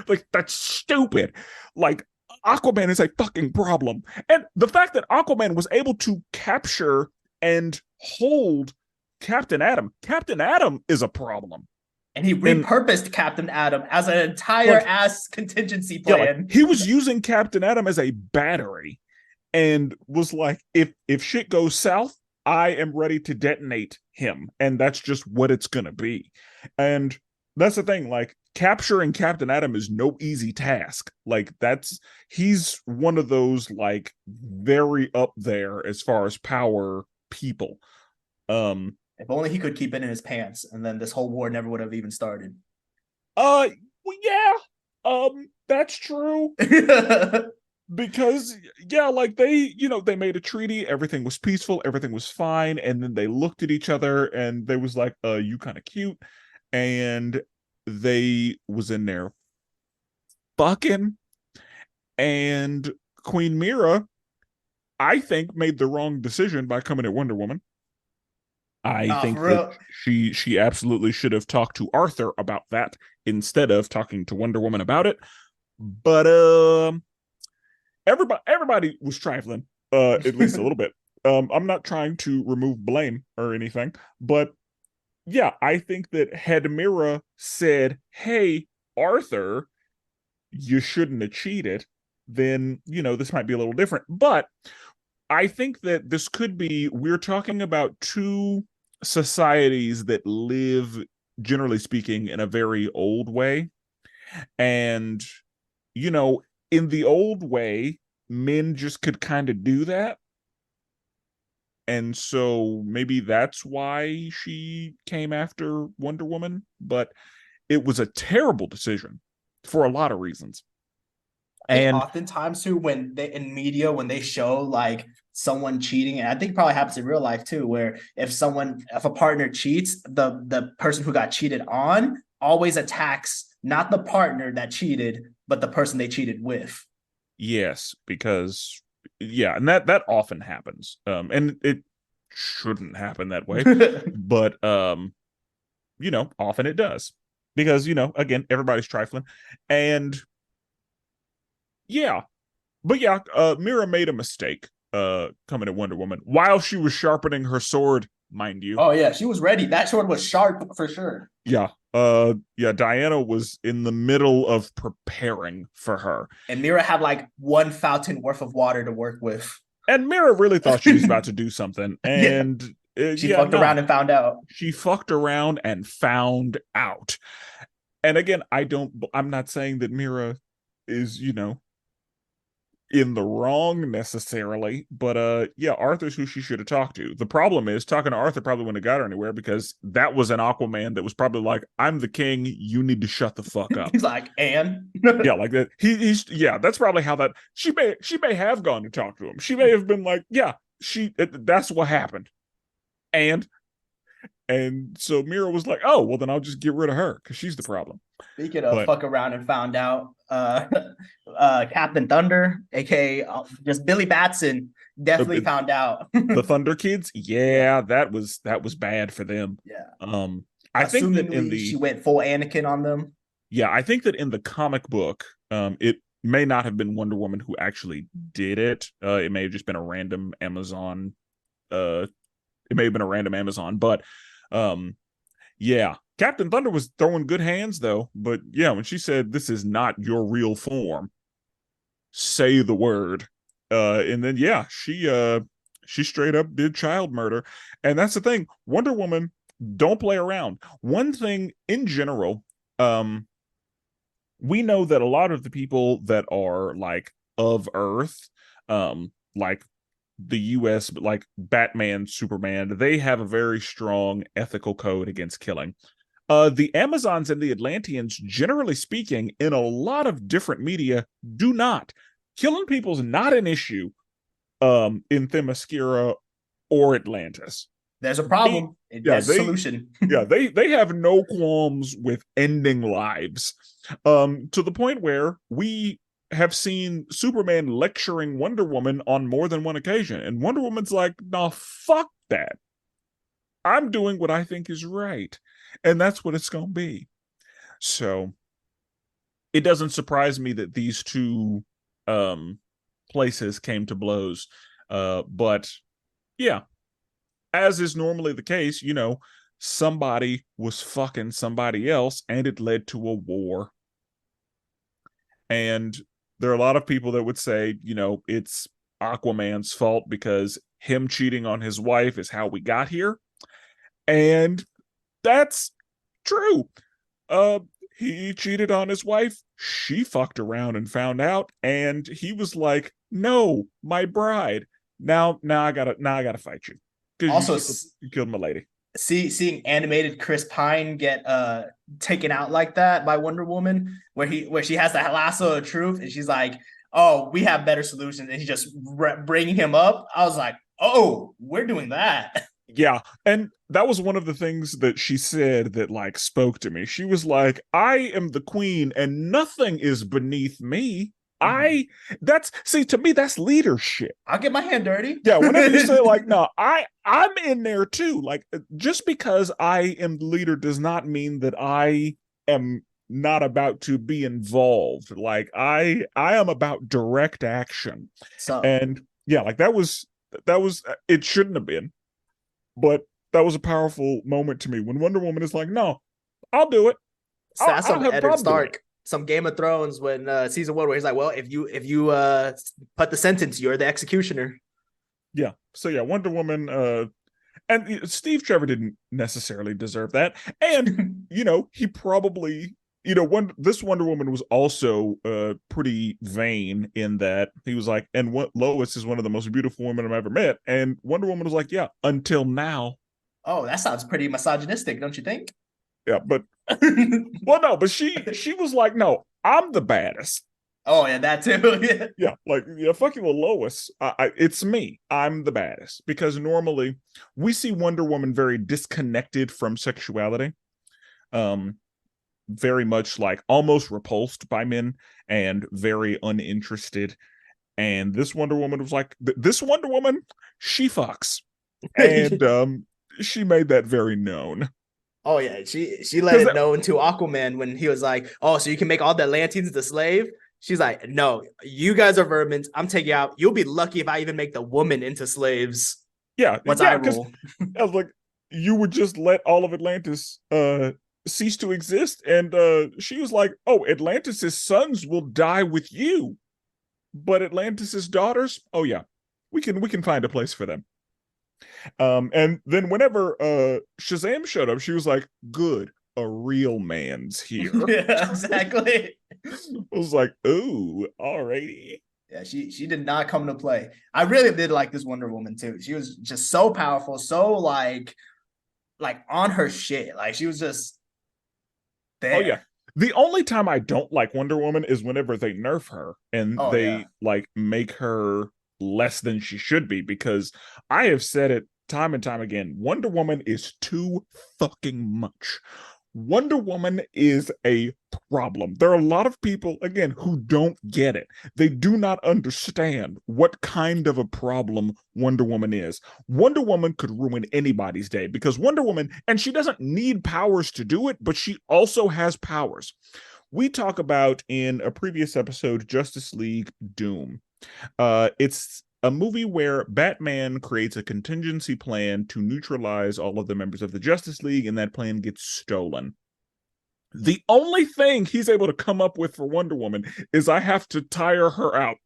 like that's stupid. Like Aquaman is a fucking problem. And the fact that Aquaman was able to capture and hold Captain Atom is a problem. And he repurposed Captain Atom as an entire ass contingency plan. Yeah, like, he was using Captain Atom as a battery and was like, if shit goes south, I am ready to detonate him. And that's just what it's gonna be. And that's the thing, like capturing Captain Atom is no easy task. Like he's one of those like very up there as far as power people. If only he could keep it in his pants, and then this whole war never would have even started. Well, yeah, that's true. Because yeah, like they made a treaty, everything was peaceful, everything was fine, and then they looked at each other and they was like, you kind of cute, and they was in there fucking, and Queen Mira, I think, made the wrong decision by coming at Wonder Woman. I think that she absolutely should have talked to Arthur about that instead of talking to Wonder Woman about it. But everybody was trifling, at least a little bit. I'm not trying to remove blame or anything, but yeah, I think that had Mira said, "Hey, Arthur, you shouldn't have cheated," then this might be a little different. But I think that this could be, we're talking about two societies that live, generally speaking, in a very old way. And, in the old way, men just could kind of do that. And so maybe that's why she came after Wonder Woman. But it was a terrible decision for a lot of reasons. And oftentimes too, when they show like someone cheating, and I think it probably happens in real life too, where if a partner cheats, the person who got cheated on always attacks not the partner that cheated, but the person they cheated with. Yes, because and that often happens. And it shouldn't happen that way, but often it does. Because, again, everybody's trifling. And yeah. But yeah, Mira made a mistake coming at Wonder Woman while she was sharpening her sword, mind you. Oh yeah, she was ready. That sword was sharp for sure. Yeah. Diana was in the middle of preparing for her. And Mira had like one fountain worth of water to work with. And Mira really thought she was about to do something. And she fucked around and found out. She fucked around and found out. And again, I'm not saying that Mira is, in the wrong necessarily, but Arthur's who she should have talked to. The problem is talking to Arthur probably wouldn't have got her anywhere, because that was an Aquaman that was probably like, I'm the king, you need to shut the fuck up. He's like, and yeah, like that. He's that's probably how that she may have gone to talk to him. She may have been like, yeah, that's what happened. And And so Mira was like, oh, well, then I'll just get rid of her because she's the problem. Speaking of But fuck around and found out, Captain Thunder, aka just Billy Batson, definitely found out. the Thunder Kids, Yeah, yeah, that was bad for them. yeah. I think that in Assumingly, she went full Anakin on them. yeah, I think that in the comic book, it may not have been Wonder Woman who actually did it. It may have just been a random Amazon. It may have been a random Amazon, but yeah, Captain Thunder was throwing good hands though. But yeah, when she said this is not your real form, say the word. And then yeah, she straight up did child murder. And that's the thing. Wonder Woman don't play around. One thing in general, we know that a lot of the people that are like of Earth, like the US, but like Batman, Superman, they have a very strong ethical code against killing. The Amazons and the Atlanteans, generally speaking, in a lot of different media, do not. Killing people's not an issue in Themyscira or Atlantis. There's a problem. There's a solution. They have no qualms with ending lives. To the point where we have seen Superman lecturing Wonder Woman on more than one occasion. And Wonder Woman's like, nah, fuck that. I'm doing what I think is right. And that's what it's going to be. So it doesn't surprise me that these two places came to blows. But yeah, as is normally the case, you know, somebody was fucking somebody else and it led to a war. And there are a lot of people that would say, you know, it's Aquaman's fault because him cheating on his wife is how we got here. And that's true. He cheated on his wife. She fucked around and found out. And he was like, no, my bride. Now I gotta fight you. Because Also, you killed my lady. seeing animated Chris Pine get taken out like that by Wonder Woman, where she has the lasso of truth, and she's like, "Oh, we have better solutions," and he's just bringing him up. I was like, "Oh, we're doing that." Yeah, and that was one of the things that she said that like spoke to me. She was like, "I am the queen, and nothing is beneath me." To me, that's leadership. I'll get my hand dirty. Yeah, whenever you say like, no, I'm in there too. Like, just because I am the leader does not mean that I am not about to be involved. Like, I am about direct action. So, And yeah, like that was it shouldn't have been, but that was a powerful moment to me when Wonder Woman is like, no, I'll do it. that's some Eddard Stark. Some Game of Thrones when season 1 where he's like, well, if you put the sentence, you're the executioner. Yeah. So yeah, Wonder Woman, and Steve Trevor didn't necessarily deserve that. And you know, he probably, you know, this Wonder Woman was also pretty vain in that he was like, and Lois is one of the most beautiful women I've ever met. And Wonder Woman was like, yeah, until now. Oh, that sounds pretty misogynistic, don't you think? Yeah, but well, no, but she was like, no, I'm the baddest. Oh yeah, that too. Yeah, like yeah, fucking with Lois. It's me. I'm the baddest because normally we see Wonder Woman very disconnected from sexuality, very much like almost repulsed by men and very uninterested. And this Wonder Woman was like, this Wonder Woman, she fucks, and she made that very known. Oh yeah, she let it known to Aquaman when he was like, "Oh, so you can make all the Atlanteans the slave?" She's like, "No, you guys are vermin. I'm taking you out. You'll be lucky if I even make the woman into slaves." Yeah, once I rule. I was like, you would just let all of Atlantis cease to exist, and she was like, "Oh, Atlantis's sons will die with you, but Atlantis's daughters, oh yeah, we can find a place for them." And then whenever Shazam showed up, she was like, good, a real man's here. Yeah, exactly. I was like, ooh, alrighty. Yeah, she did not come to play. I really did like this Wonder Woman too. She was just so powerful, so like on her shit. Like she was just there. Oh yeah. The only time I don't like Wonder Woman is whenever they nerf her and they like make her less than she should be, because I have said it time and time again, Wonder Woman is too fucking much. Wonder Woman is a problem. There are a lot of people, again, who don't get it. They do not understand what kind of a problem Wonder Woman is. Wonder Woman could ruin anybody's day because Wonder Woman, and she doesn't need powers to do it, but she also has powers. We talk about in a previous episode, Justice League Doom. It's a movie where Batman creates a contingency plan to neutralize all of the members of the Justice League, and that plan gets stolen. The only thing he's able to come up with for Wonder Woman is I have to tire her out.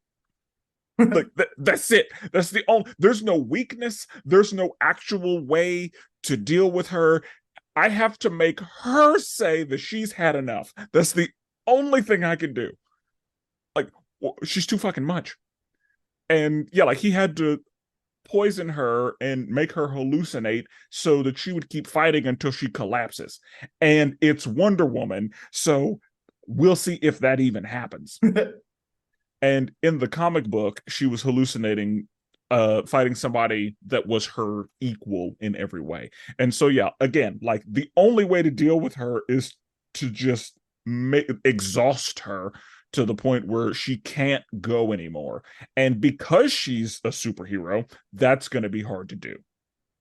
Like that's it. That's the only. There's no weakness. There's no actual way to deal with her. I have to make her say that she's had enough. That's the only thing I can do. Like, she's too fucking much. And yeah, like he had to poison her and make her hallucinate so that she would keep fighting until she collapses. And it's Wonder Woman, so we'll see if that even happens. And in the comic book, she was hallucinating, fighting somebody that was her equal in every way. And so yeah, again, like the only way to deal with her is to just exhaust her to the point where she can't go anymore. And because she's a superhero, that's going to be hard to do.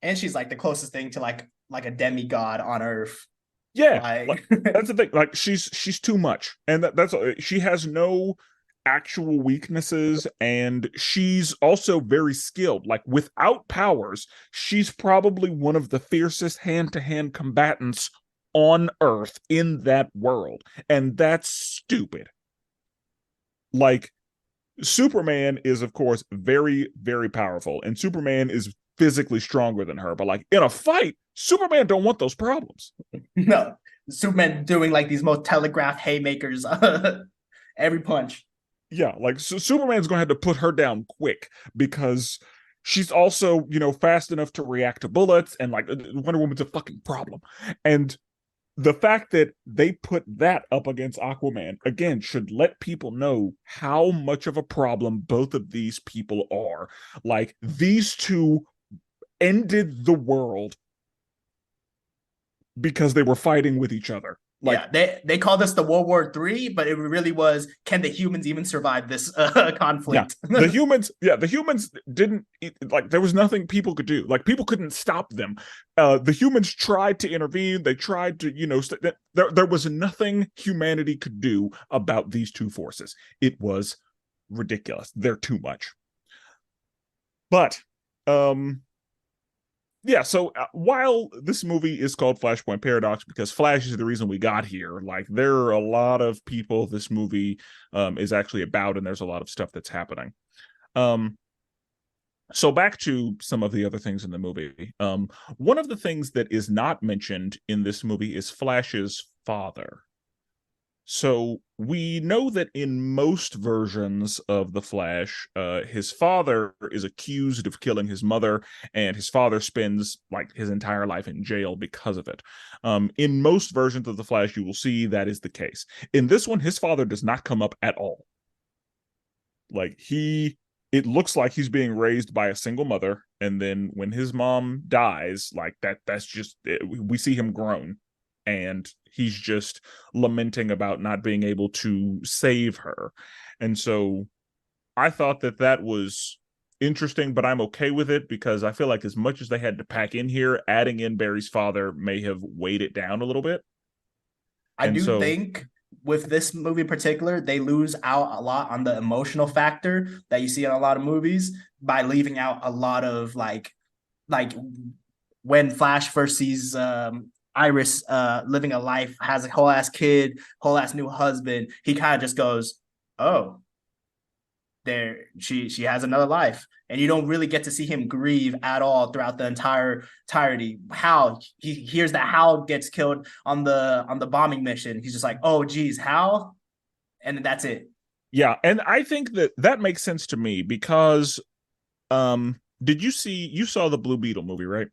And she's like the closest thing to like a demigod on Earth. Yeah, that's the thing. Like she's too much, and that's she has no actual weaknesses, and she's also very skilled. Like without powers, she's probably one of the fiercest hand-to-hand combatants on Earth in that world, and that's stupid. Like Superman is of course very, very powerful, and Superman is physically stronger than her, but like in a fight, Superman don't want those problems. No, Superman doing like these most telegraphed haymakers every punch. Yeah, like Superman's gonna have to put her down quick because she's also, fast enough to react to bullets, and like Wonder Woman's a fucking problem. And the fact that they put that up against Aquaman, again, should let people know how much of a problem both of these people are. Like, these two ended the world because they were fighting with each other. Like, yeah, they called this the World War III, but it really was, can the humans even survive this conflict? Yeah, the humans didn't, like, there was nothing people could do. Like, people couldn't stop them. The humans tried to intervene. They tried to, there was nothing humanity could do about these two forces. It was ridiculous. They're too much. But, yeah, so while this movie is called Flashpoint Paradox because Flash is the reason we got here, like there are a lot of people this movie is actually about, and there's a lot of stuff that's happening. So back to some of the other things in the movie. One of the things that is not mentioned in this movie is Flash's father. So we know that in most versions of The Flash, his father is accused of killing his mother, and his father spends like his entire life in jail because of it. In most versions of The Flash, you will see that is the case. In this one, his father does not come up at all. Like it looks like he's being raised by a single mother, and then when his mom dies, like that's just we see him grown. And he's just lamenting about not being able to save her. And so I thought that was interesting, but I'm okay with it because I feel like as much as they had to pack in here, adding in Barry's father may have weighed it down a little bit. I do think with this movie in particular, they lose out a lot on the emotional factor that you see in a lot of movies by leaving out a lot of like when Flash first sees Iris living a life, has a whole ass kid, whole ass new husband, he kind of just goes, oh, there she has another life. And you don't really get to see him grieve at all throughout the entirety. Hal, he hears that Hal gets killed on the bombing mission. He's just like, oh geez, Hal, and that's it. Yeah, and I think that makes sense to me because you saw the Blue Beetle movie, right?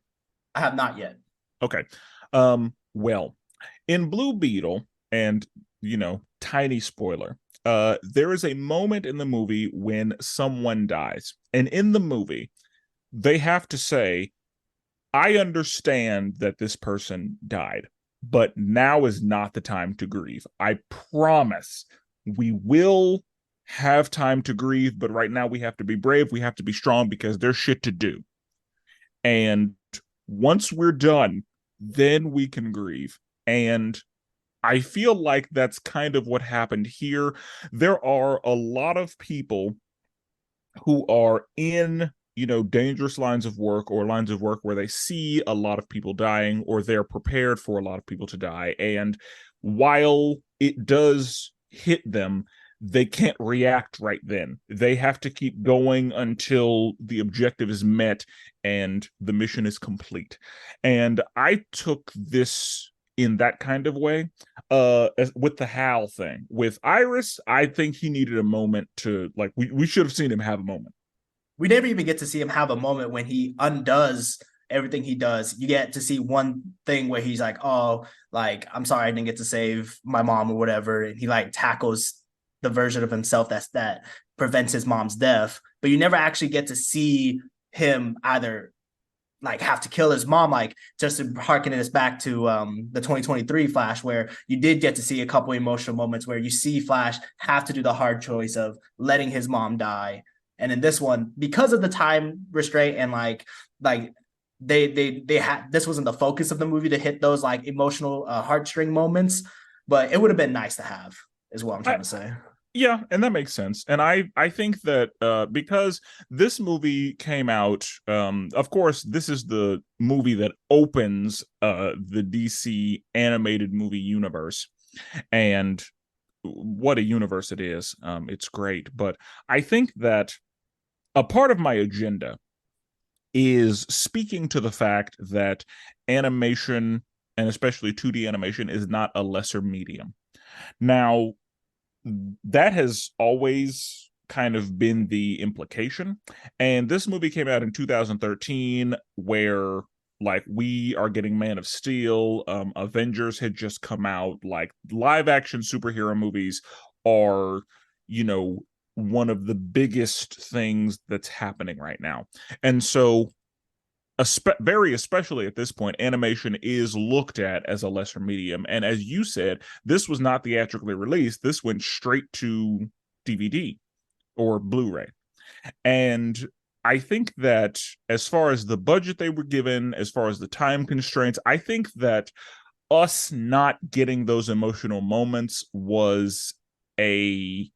I have not yet. Okay. Well, in Blue Beetle, and tiny spoiler, there is a moment in the movie when someone dies, and in the movie they have to say, I understand that this person died, but now is not the time to grieve. I promise we will have time to grieve, but right now we have to be brave. We have to be strong because there's shit to do. And once we're done, then we can grieve. And I feel like that's kind of what happened here. There are a lot of people who are in, dangerous lines of work or lines of work where they see a lot of people dying or they're prepared for a lot of people to die. And while it does hit them, they can't react right then. They have to keep going until the objective is met and the mission is complete. And I took this in that kind of way. With the Hal thing. With Iris, I think he needed a moment to, like, we should have seen him have a moment. We never even get to see him have a moment when he undoes everything he does. You get to see one thing where he's like, oh, like, I'm sorry I didn't get to save my mom or whatever. And he like tackles the version of himself that prevents his mom's death. But you never actually get to see him either like have to kill his mom, like just to harken us back to the 2023 Flash, where you did get to see a couple emotional moments where you see Flash have to do the hard choice of letting his mom die. And in this one, because of the time restraint and like they had, this wasn't the focus of the movie to hit those like emotional heartstring moments, but it would have been nice to have, is what I'm trying to say. Yeah, and that makes sense. And I think that because this movie came out, of course, this is the movie that opens the DC animated movie universe. And what a universe it is. It's great. But I think that a part of my agenda is speaking to the fact that animation, and especially 2D animation, is not a lesser medium. Now, that has always kind of been the implication. And this movie came out in 2013, where like we are getting Man of Steel, Avengers had just come out, like live action superhero movies are, one of the biggest things that's happening right now. And so very especially at this point, animation is looked at as a lesser medium. And as you said, this was not theatrically released. This went straight to DVD or Blu-ray. And I think that as far as the budget they were given, as far as the time constraints, I think that us not getting those emotional moments was a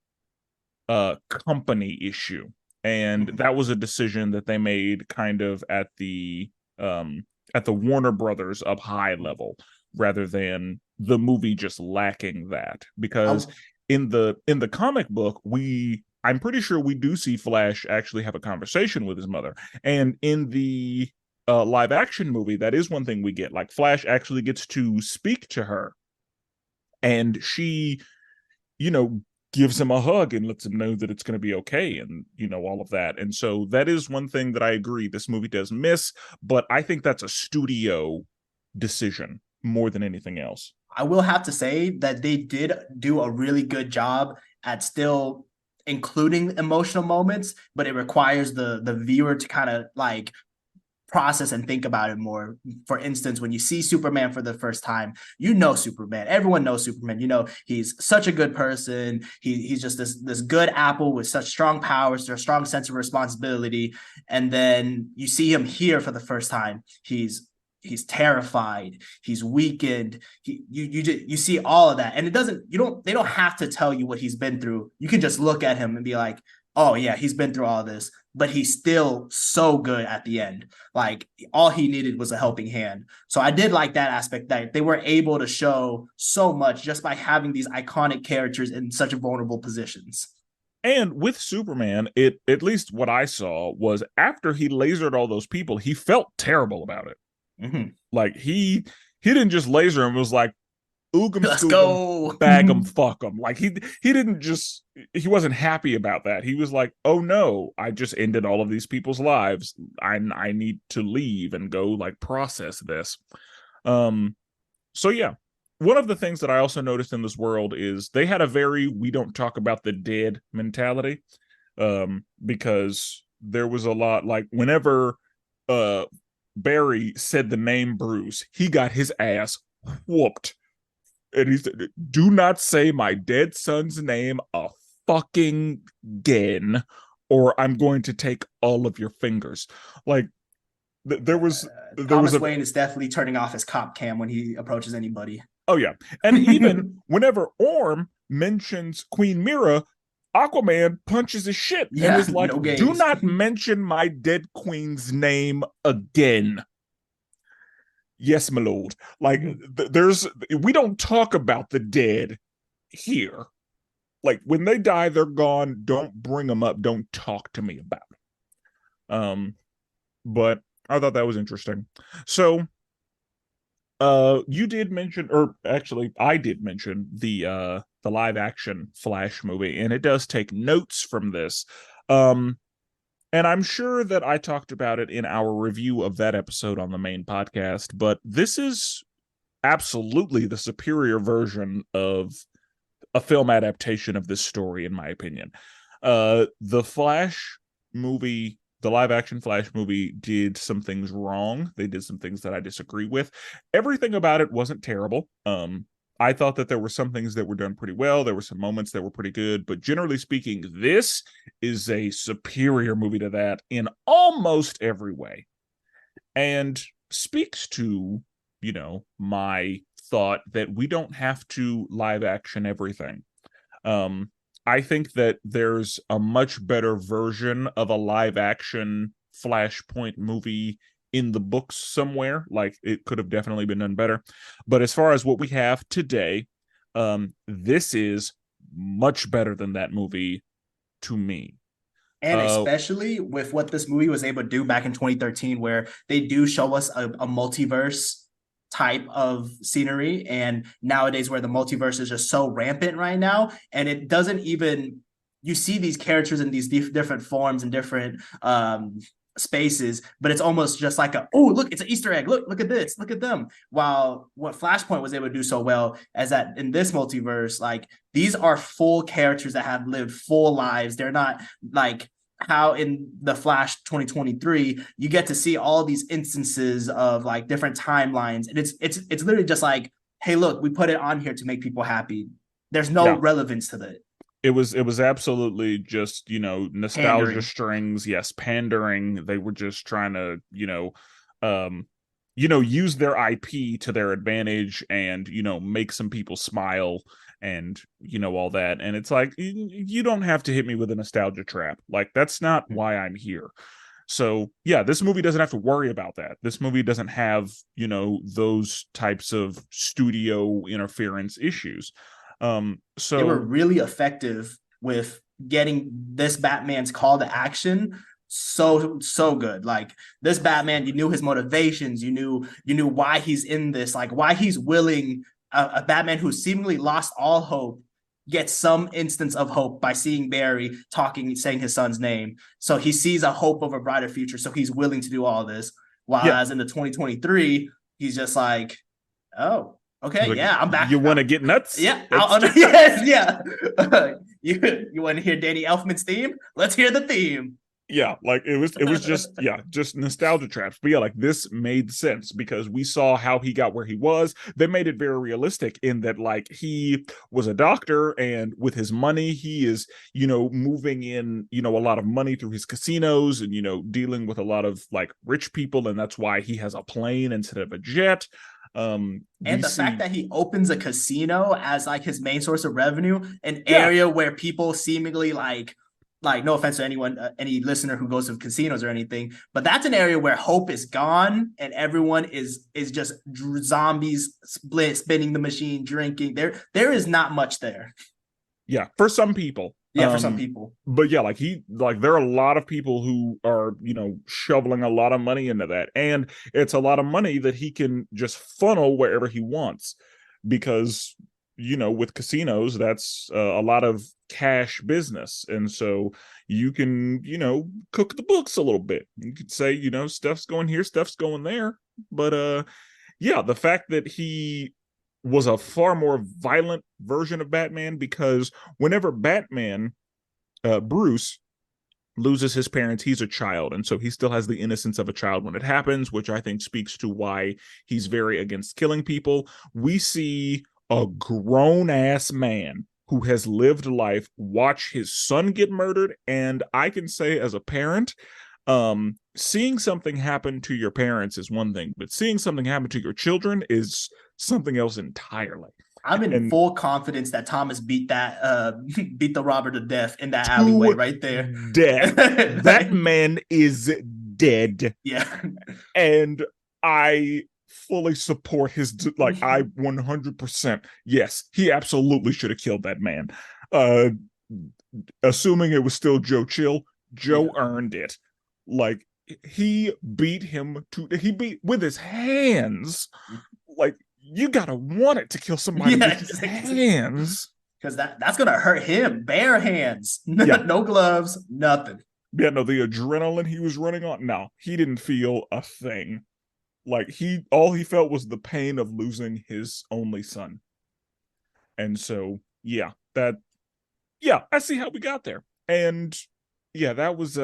company issue. And that was a decision that they made kind of at the Warner Brothers up high level, rather than the movie just lacking that. Because in the comic book, I'm pretty sure we do see Flash actually have a conversation with his mother. And in the live action movie, that is one thing we get. Like Flash actually gets to speak to her, and she, gives him a hug and lets him know that it's going to be okay, and all of that. And so that is one thing that I agree this movie does miss, but I think that's a studio decision more than anything else. I will have to say that they did do a really good job at still including emotional moments, but it requires the viewer to kind of like process and think about it more. For instance, when you see Superman for the first time, Superman. Everyone knows Superman. He's such a good person. He's just this good apple with such strong powers, a strong sense of responsibility. And then you see him here for the first time. He's terrified. He's weakened. You see all of that, and they don't have to tell you what he's been through. You can just look at him and be like, oh yeah, he's been through all this, but he's still so good at the end. Like all he needed was a helping hand. So I did like that aspect, that they were able to show so much just by having these iconic characters in such vulnerable positions. And with Superman, at least what I saw was after he lasered all those people, he felt terrible about it. Mm-hmm. Like he didn't just laser him, was like, oogum, let's scoogum, go, bag him, fuck him. Like he wasn't happy about that. He was like, oh no, I just ended all of these people's lives. I need to leave and go like process this. So yeah, one of the things that I also noticed in this world is they had a very we don't talk about the dead mentality, because there was a lot like whenever Barry said the name Bruce, he got his ass whooped. And he said, "Do not say my dead son's name a fucking again, or I'm going to take all of your fingers." Like, there was Thomas a Wayne is definitely turning off his cop cam when he approaches anybody. oh yeah, and even whenever Orm mentions Queen Mira, Aquaman punches his shit and is like, no "Do games. not mention my dead queen's name again." Yes, my lord. Like, we don't talk about the dead here. Like, when they die, they're gone. Don't bring them up. Don't talk to me about it. But I thought that was interesting. So, you did mention, or actually, I did mention the live action Flash movie, and it does take notes from this. And I'm sure that I talked about it in our review of that episode on the main podcast, but this is absolutely the superior version of a film adaptation of this story, in my opinion. The Flash movie, the live action Flash movie, did some things wrong. They did some things that I disagree with. Everything about it wasn't terrible. I thought that there were some things that were done pretty well. There were some moments that were pretty good, but generally speaking, this is a superior movie to that in almost every way. And speaks to, my thought that we don't have to live action everything. I think that there's a much better version of a live action Flashpoint movie in the books somewhere. Like, it could have definitely been done better. But as far as what we have today, this is much better than that movie to me. And especially with what this movie was able to do back in 2013, where they do show us a multiverse type of scenery. And nowadays, where the multiverse is just so rampant right now, and it doesn't even, you see these characters in these different forms and different spaces, but it's almost just like look, it's an Easter egg. Look at this, look at them. While what Flashpoint was able to do so well is that in this multiverse, like, these are full characters that have lived full lives. They're not like how in the Flash 2023 you get to see all these instances of like different timelines, and it's literally just like, hey, look, we put it on here to make people happy. There's no relevance to that. It was absolutely just, nostalgia Pandering. strings. Yes, pandering. They were just trying to, use their IP to their advantage and, make some people smile and, all that. And it's like, you don't have to hit me with a nostalgia trap. Like, that's not why I'm here. So, yeah, this movie doesn't have to worry about that. This movie doesn't have, those types of studio interference issues. So they were really effective with getting this Batman's call to action so good. Like, this Batman, you knew his motivations, you knew why he's in this, like why he's willing. A Batman who seemingly lost all hope gets some instance of hope by seeing Barry saying his son's name. So he sees a hope of a brighter future, so he's willing to do all this. While as in the 2023, he's just like, oh, okay, like, yeah, I'm back. You want to get nuts? Yeah, yes, yeah. You want to hear Danny Elfman's theme? Let's hear the theme. Yeah, like it was just nostalgia traps. But yeah, like, this made sense because we saw how he got where he was. They made it very realistic in that, like, he was a doctor, and with his money, he is, moving in, a lot of money through his casinos and, dealing with a lot of like rich people, and that's why he has a plane instead of a jet. And the fact that he opens a casino as like his main source of revenue, an area where people seemingly like no offense to anyone, any listener who goes to casinos or anything, but that's an area where hope is gone and everyone is just zombies, spinning the machine, drinking. There is not much there. Yeah, for some people. Yeah, for some people. But yeah, there are a lot of people who are, shoveling a lot of money into that. And it's a lot of money that he can just funnel wherever he wants. Because, with casinos, that's a lot of cash business. And so you can, cook the books a little bit. You could say, stuff's going here, stuff's going there. But yeah, the fact that he was a far more violent version of Batman, because whenever Batman, Bruce, loses his parents. He's a child, and so he still has the innocence of a child when it happens, which I think speaks to why he's very against killing people. We see a grown-ass man who has lived life watch his son get murdered, and I can say as a parent, seeing something happen to your parents is one thing, but seeing something happen to your children is something else entirely. I'm in full confidence that Thomas beat the robber to death in that alleyway right there. Dead. That man is dead. Yeah. And I fully support his, like, I 100%, yes, he absolutely should have killed that man. Assuming it was still Joe Chill, Joe earned it. Like, he beat with his hands. Like, you gotta want it to kill somebody with his hands. Because that's gonna hurt him. Bare hands. No gloves, nothing. Yeah, no, the adrenaline he was running on, no, he didn't feel a thing. Like, all he felt was the pain of losing his only son. And so, I see how we got there. And yeah, that was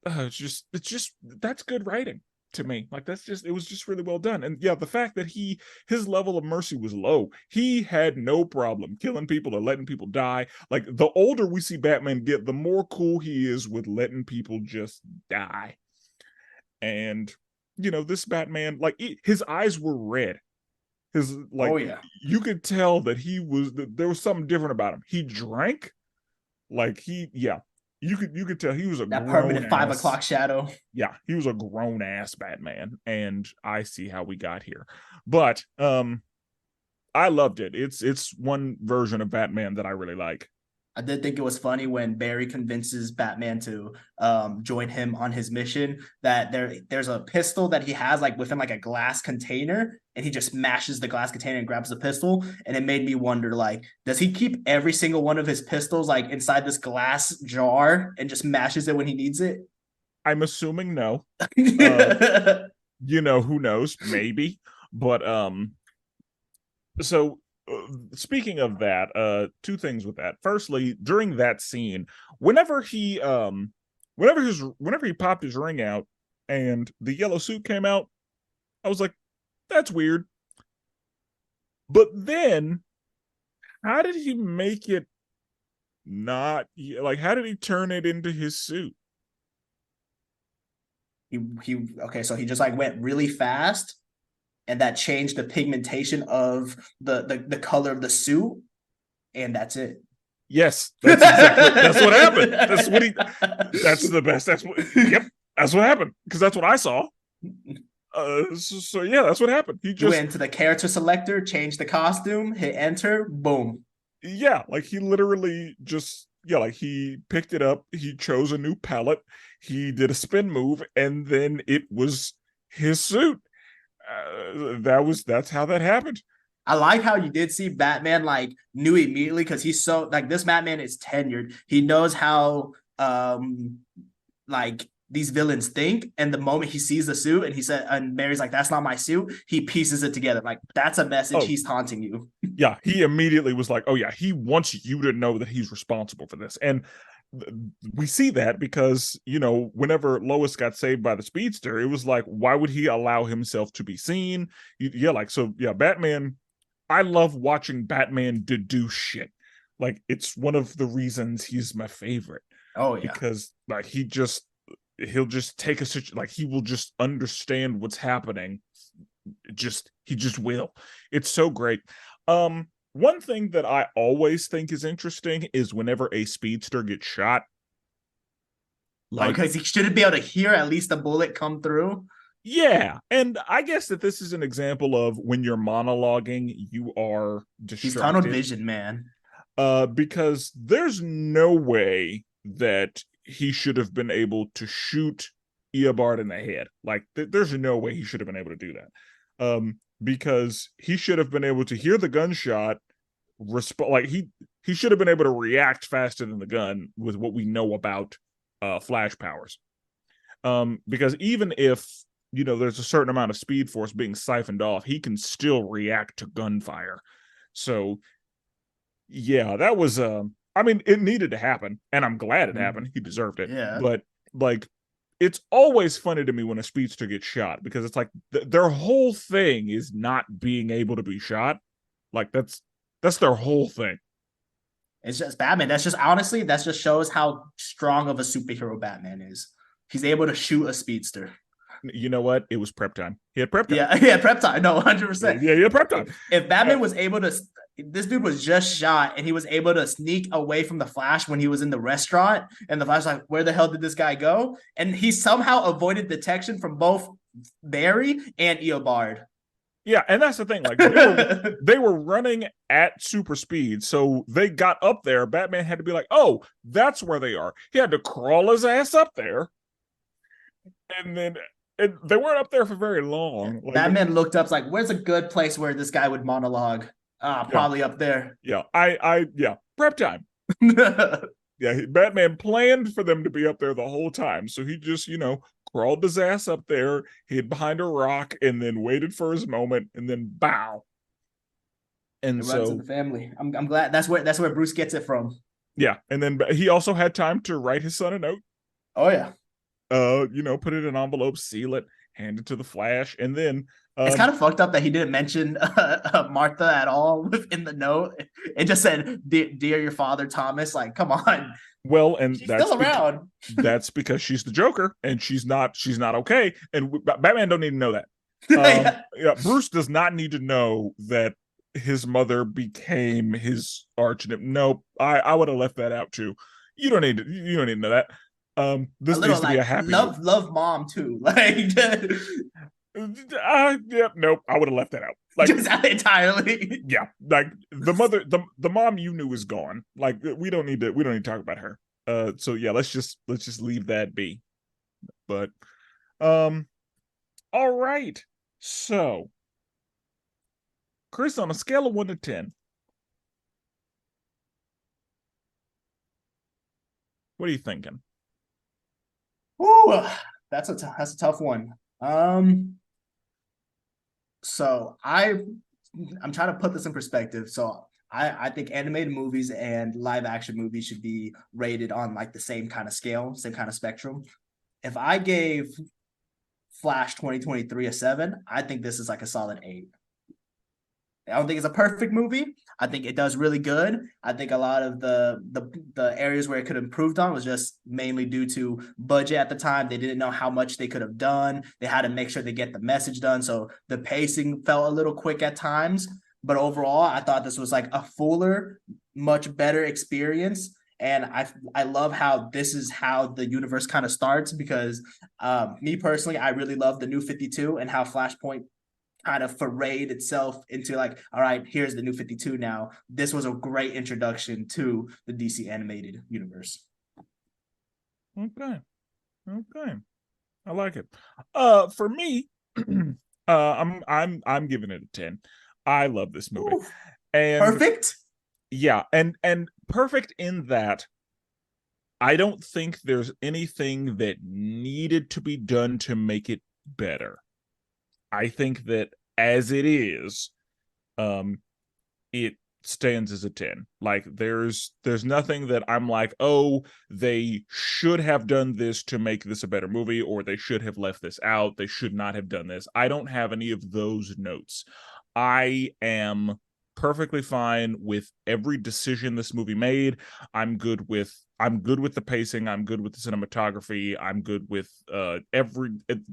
it's just that's good writing to me. Like, it was just really well done. And yeah, the fact that his level of mercy was low. He had no problem killing people or letting people die. Like, the older we see Batman get, the more cool he is with letting people just die. And this Batman, like, his eyes were red. You could tell that there was something different about him. He drank, like, you could tell he was that permanent 5 o'clock shadow. Yeah, he was a grown ass Batman, and I see how we got here. But I loved it. It's one version of Batman that I really like. I did think it was funny when Barry convinces Batman to join him on his mission, that there's a pistol that he has like within like a glass container, and he just smashes the glass container and grabs the pistol. And it made me wonder, like, does he keep every single one of his pistols like inside this glass jar and just mashes it when he needs it? I'm assuming no. Who knows? Maybe. But so speaking of that, two things with that. Firstly, during that scene, whenever he popped his ring out and the yellow suit came out, I was like, that's weird. But then, how did he make it not, like, how did he turn it into his suit? Okay, so he just like went really fast, and that changed the pigmentation of the color of the suit, and that's it. Yes, that's what happened. That's the best. That's what happened, because that's what I saw. So yeah, that's what happened. He just went to the character selector, changed the costume, hit enter, boom. Yeah, like, he literally just, like, he picked it up, he chose a new palette, he did a spin move, and then it was his suit. That's how that happened. I like how you did see Batman like knew immediately, because he's so like, this Batman is tenured. He knows how like these villains think, and the moment he sees the suit and Mary's like, that's not my suit, he pieces it together. Like, that's a message. He's taunting you. Yeah, he immediately was like, oh yeah, he wants you to know that he's responsible for this. And we see that because, whenever Lois got saved by the speedster, it was like, why would he allow himself to be seen? Batman, I love watching Batman do shit. Like, it's one of the reasons he's my favorite. Oh yeah, because like, he'll just take he will just understand what's happening. He just will. It's so great. One thing that I always think is interesting is whenever a speedster gets shot. Like, because he shouldn't be able to hear at least a bullet come through. Yeah, and I guess that this is an example of when you're monologuing, you are distracted. He's tunnel vision, man. Because there's no way that he should have been able to shoot Eobard in the head. Like, there's no way he should have been able to do that. Because he should have been able to hear the gunshot, like, he should have been able to react faster than the gun with what we know about flash powers. Because even if, there's a certain amount of speed force being siphoned off, he can still react to gunfire. So yeah, that was I mean, it needed to happen, and I'm glad it happened. He deserved it. Yeah. But like, it's always funny to me when a speedster gets shot, because it's like their whole thing is not being able to be shot. Like that's their whole thing. It's just Batman. That's just honestly, that just shows how strong of a superhero Batman is. He's able to shoot a speedster. You know what? It was prep time. He had prep time. Yeah, prep time. No, 100%. Yeah, he had prep time. If Batman was able to, this dude was just shot and he was able to sneak away from the Flash when he was in the restaurant, and the Flash like, where the hell did this guy go? And he somehow avoided detection from both Barry and Eobard. Yeah, and that's the thing. Like they were running at super speed, so they got up there. Batman had to be like, "Oh, that's where they are." He had to crawl his ass up there, and then they weren't up there for very long. Like, Batman looked up, like, "Where's a good place where this guy would monologue?" Probably up there. Yeah, yeah, prep time. Yeah, Batman planned for them to be up there the whole time, so he just, crawled his ass up there, hid behind a rock, and then waited for his moment, and then bow. And it so runs in the family. I'm glad that's where Bruce gets it from. Yeah, and then he also had time to write his son a note. Oh yeah. Put it in an envelope, seal it, hand it to the Flash, and then it's kind of fucked up that he didn't mention Martha at all within the note. It just said, "Dear your father, Thomas." Like, come on. Well, and she's still around. That's because she's the Joker, and she's not okay. And Batman don't need to know that. Yeah, Bruce does not need to know that his mother became his arch. Nope, I would have left that out too. You don't need to know that. This needs to be a happy love mom too. Like, nope, I would have left that out. Like, just entirely. Yeah, like the mother, the mom you knew is gone. Like, we don't need to talk about her. So yeah, let's just leave that be. But, all right. So, Chris, on a scale of 1 to 10, what are you thinking? Ooh, that's a tough one. So I'm trying to put this in perspective. So I think animated movies and live action movies should be rated on like the same kind of scale, same kind of spectrum. If I gave Flash 2023 a 7, I think this is like a solid 8. I don't think it's a perfect movie. I think it does really good. I think a lot of the areas where it could have improved on was just mainly due to budget at the time. They didn't know how much they could have done. They had to make sure they get the message done. So the pacing felt a little quick at times. But overall, I thought this was like a fuller, much better experience. And I love how this is how the universe kind of starts, because me personally, I really love the New 52 and how Flashpoint kind of forayed itself into like, all right, here's the New 52 now. This was a great introduction to the DC animated universe. Okay. I like it. For me, I'm giving it a 10. I love this movie. Ooh, and perfect. Yeah, and perfect in that I don't think there's anything that needed to be done to make it better. I think that as it is, it stands as a 10. Like there's nothing that I'm like, oh, they should have done this to make this a better movie, or they should have left this out. They should not have done this. I don't have any of those notes. I am perfectly fine with every decision this movie made. I'm good with the pacing. I'm good with the cinematography. I'm good with the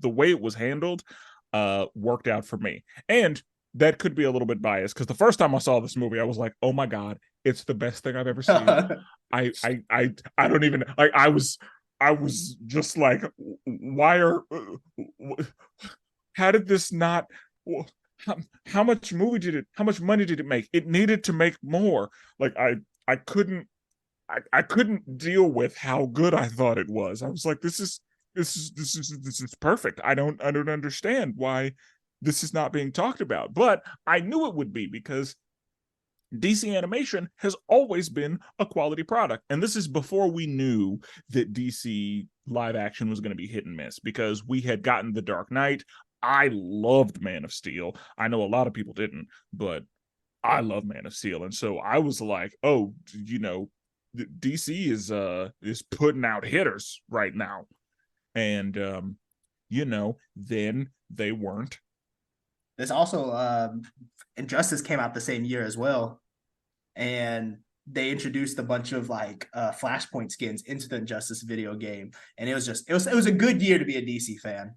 way it was handled. Worked out for me. And that could be a little bit biased, because the first time I saw this movie, I was like, oh my God, it's the best thing I've ever seen. I don't even like, I was just like, how did this not, how much money did it make? It needed to make more. Like I couldn't deal with how good I thought it was. I was like, this is perfect. I don't understand why this is not being talked about. But I knew it would be, because DC animation has always been a quality product. And this is before we knew that DC live action was going to be hit and miss, because we had gotten The Dark Knight. I loved Man of Steel. I know a lot of people didn't, but I love Man of Steel. And so I was like, oh, DC is putting out hitters right now, and then they weren't. There's also Injustice came out the same year as well, and they introduced a bunch of like Flashpoint skins into the Injustice video game, and it was a good year to be a DC fan.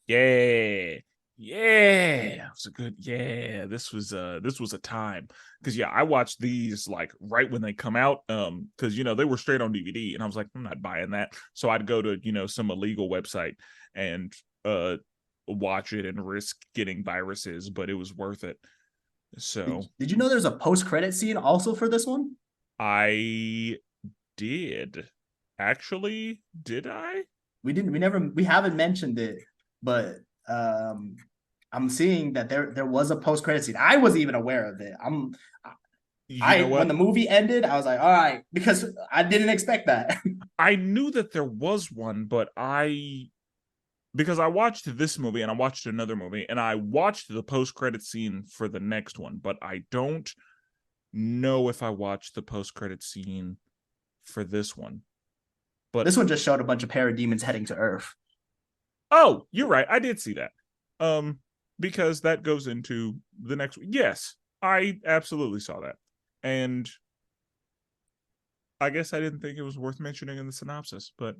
Yeah. It was a good this was a time, because I watched these like right when they come out, because they were straight on DVD, and I was like, I'm not buying that, so I'd go to some illegal website and watch it and risk getting viruses, but it was worth it. So did you know there's a post-credit scene also for this one? I did. Actually, did I? We haven't mentioned it, but I'm seeing that there was a post-credit scene. I wasn't even aware of it. When the movie ended, I was like, all right, because I didn't expect that. I knew that there was one, but because I watched this movie and I watched another movie, and I watched the post-credit scene for the next one, but I don't know if I watched the post-credit scene for this one. But this one just showed a bunch of parademons heading to Earth. Oh, you're right. I did see that. Because that goes into the next. Yes, I absolutely saw that. And I guess I didn't think it was worth mentioning in the synopsis, but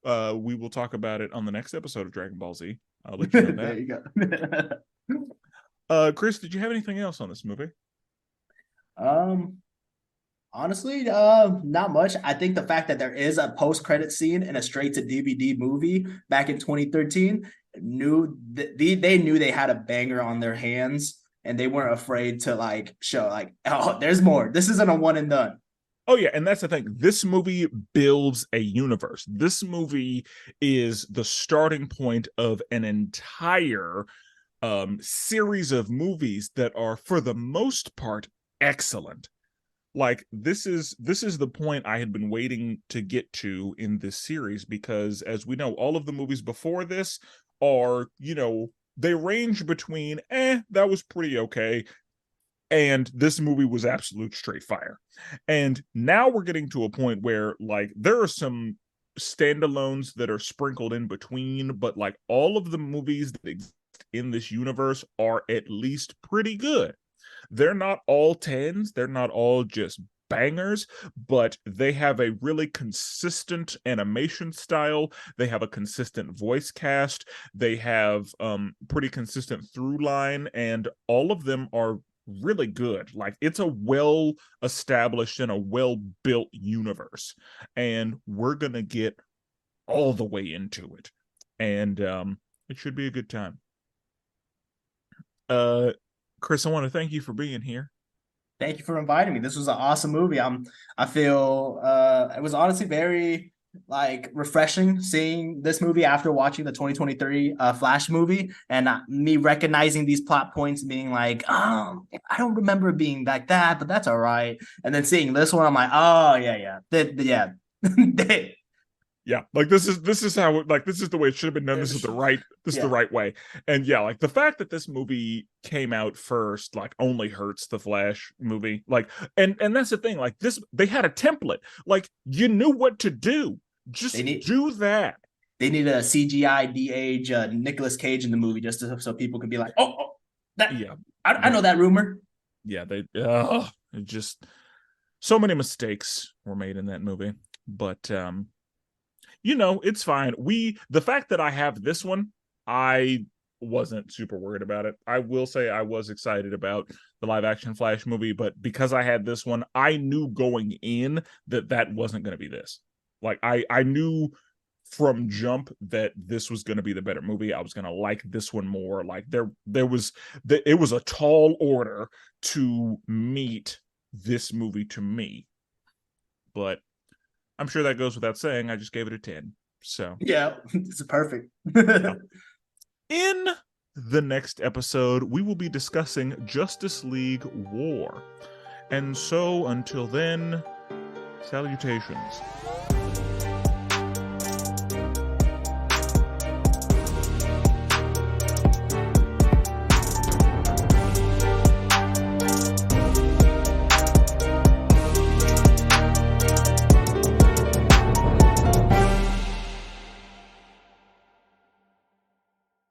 we will talk about it on the next episode of Dragon Ball Z. I'll let you know that. There you go. Chris, did you have anything else on this movie? Honestly, not much. I think the fact that there is a post-credit scene in a straight-to-DVD movie back in 2013, they knew they had a banger on their hands, and they weren't afraid to like show like, oh, there's more. This isn't a one and done. Oh yeah, and that's the thing. This movie builds a universe. This movie is the starting point of an entire series of movies that are, for the most part, excellent. Like this is the point I had been waiting to get to in this series, because as we know, all of the movies before this are, they range between that was pretty okay, and this movie was absolute straight fire. And now we're getting to a point where like there are some standalones that are sprinkled in between, but like all of the movies that exist in this universe are at least pretty good. They're not all 10s, they're not all just bangers, but they have a really consistent animation style. They have a consistent voice cast. They have pretty consistent through line, and all of them are really good. Like it's a well established and a well built universe, and we're gonna get all the way into it, and it should be a good time. Chris, I want to thank you for being here. Thank you for inviting me. This was an awesome movie. I feel it was honestly very like refreshing seeing this movie after watching the 2023 Flash movie, and me recognizing these plot points and being like, oh, I don't remember it being like that, but that's all right. And then seeing this one, I'm like, oh yeah. Yeah, like this is how, like, this is the way it should have been done. This is the right way. And yeah, like the fact that this movie came out first like only hurts the Flash movie. Like, and that's the thing, like this, they had a template, like you knew what to do. Just do that. They need a CGI de-age Nicolas Cage in the movie just so people can be like, oh that, yeah, I know that rumor. Yeah, they just so many mistakes were made in that movie. But it's fine. The fact that I have this one, I wasn't super worried about it. I will say I was excited about the live action Flash movie, but because I had this one, I knew going in that wasn't going to be this. Like I knew from jump that this was going to be the better movie. I was going to like this one more. Like it was a tall order to meet this movie to me. But I'm sure that goes without saying. I just gave it a 10. So yeah, it's perfect. In the next episode, we will be discussing Justice League War. And so until then, salutations.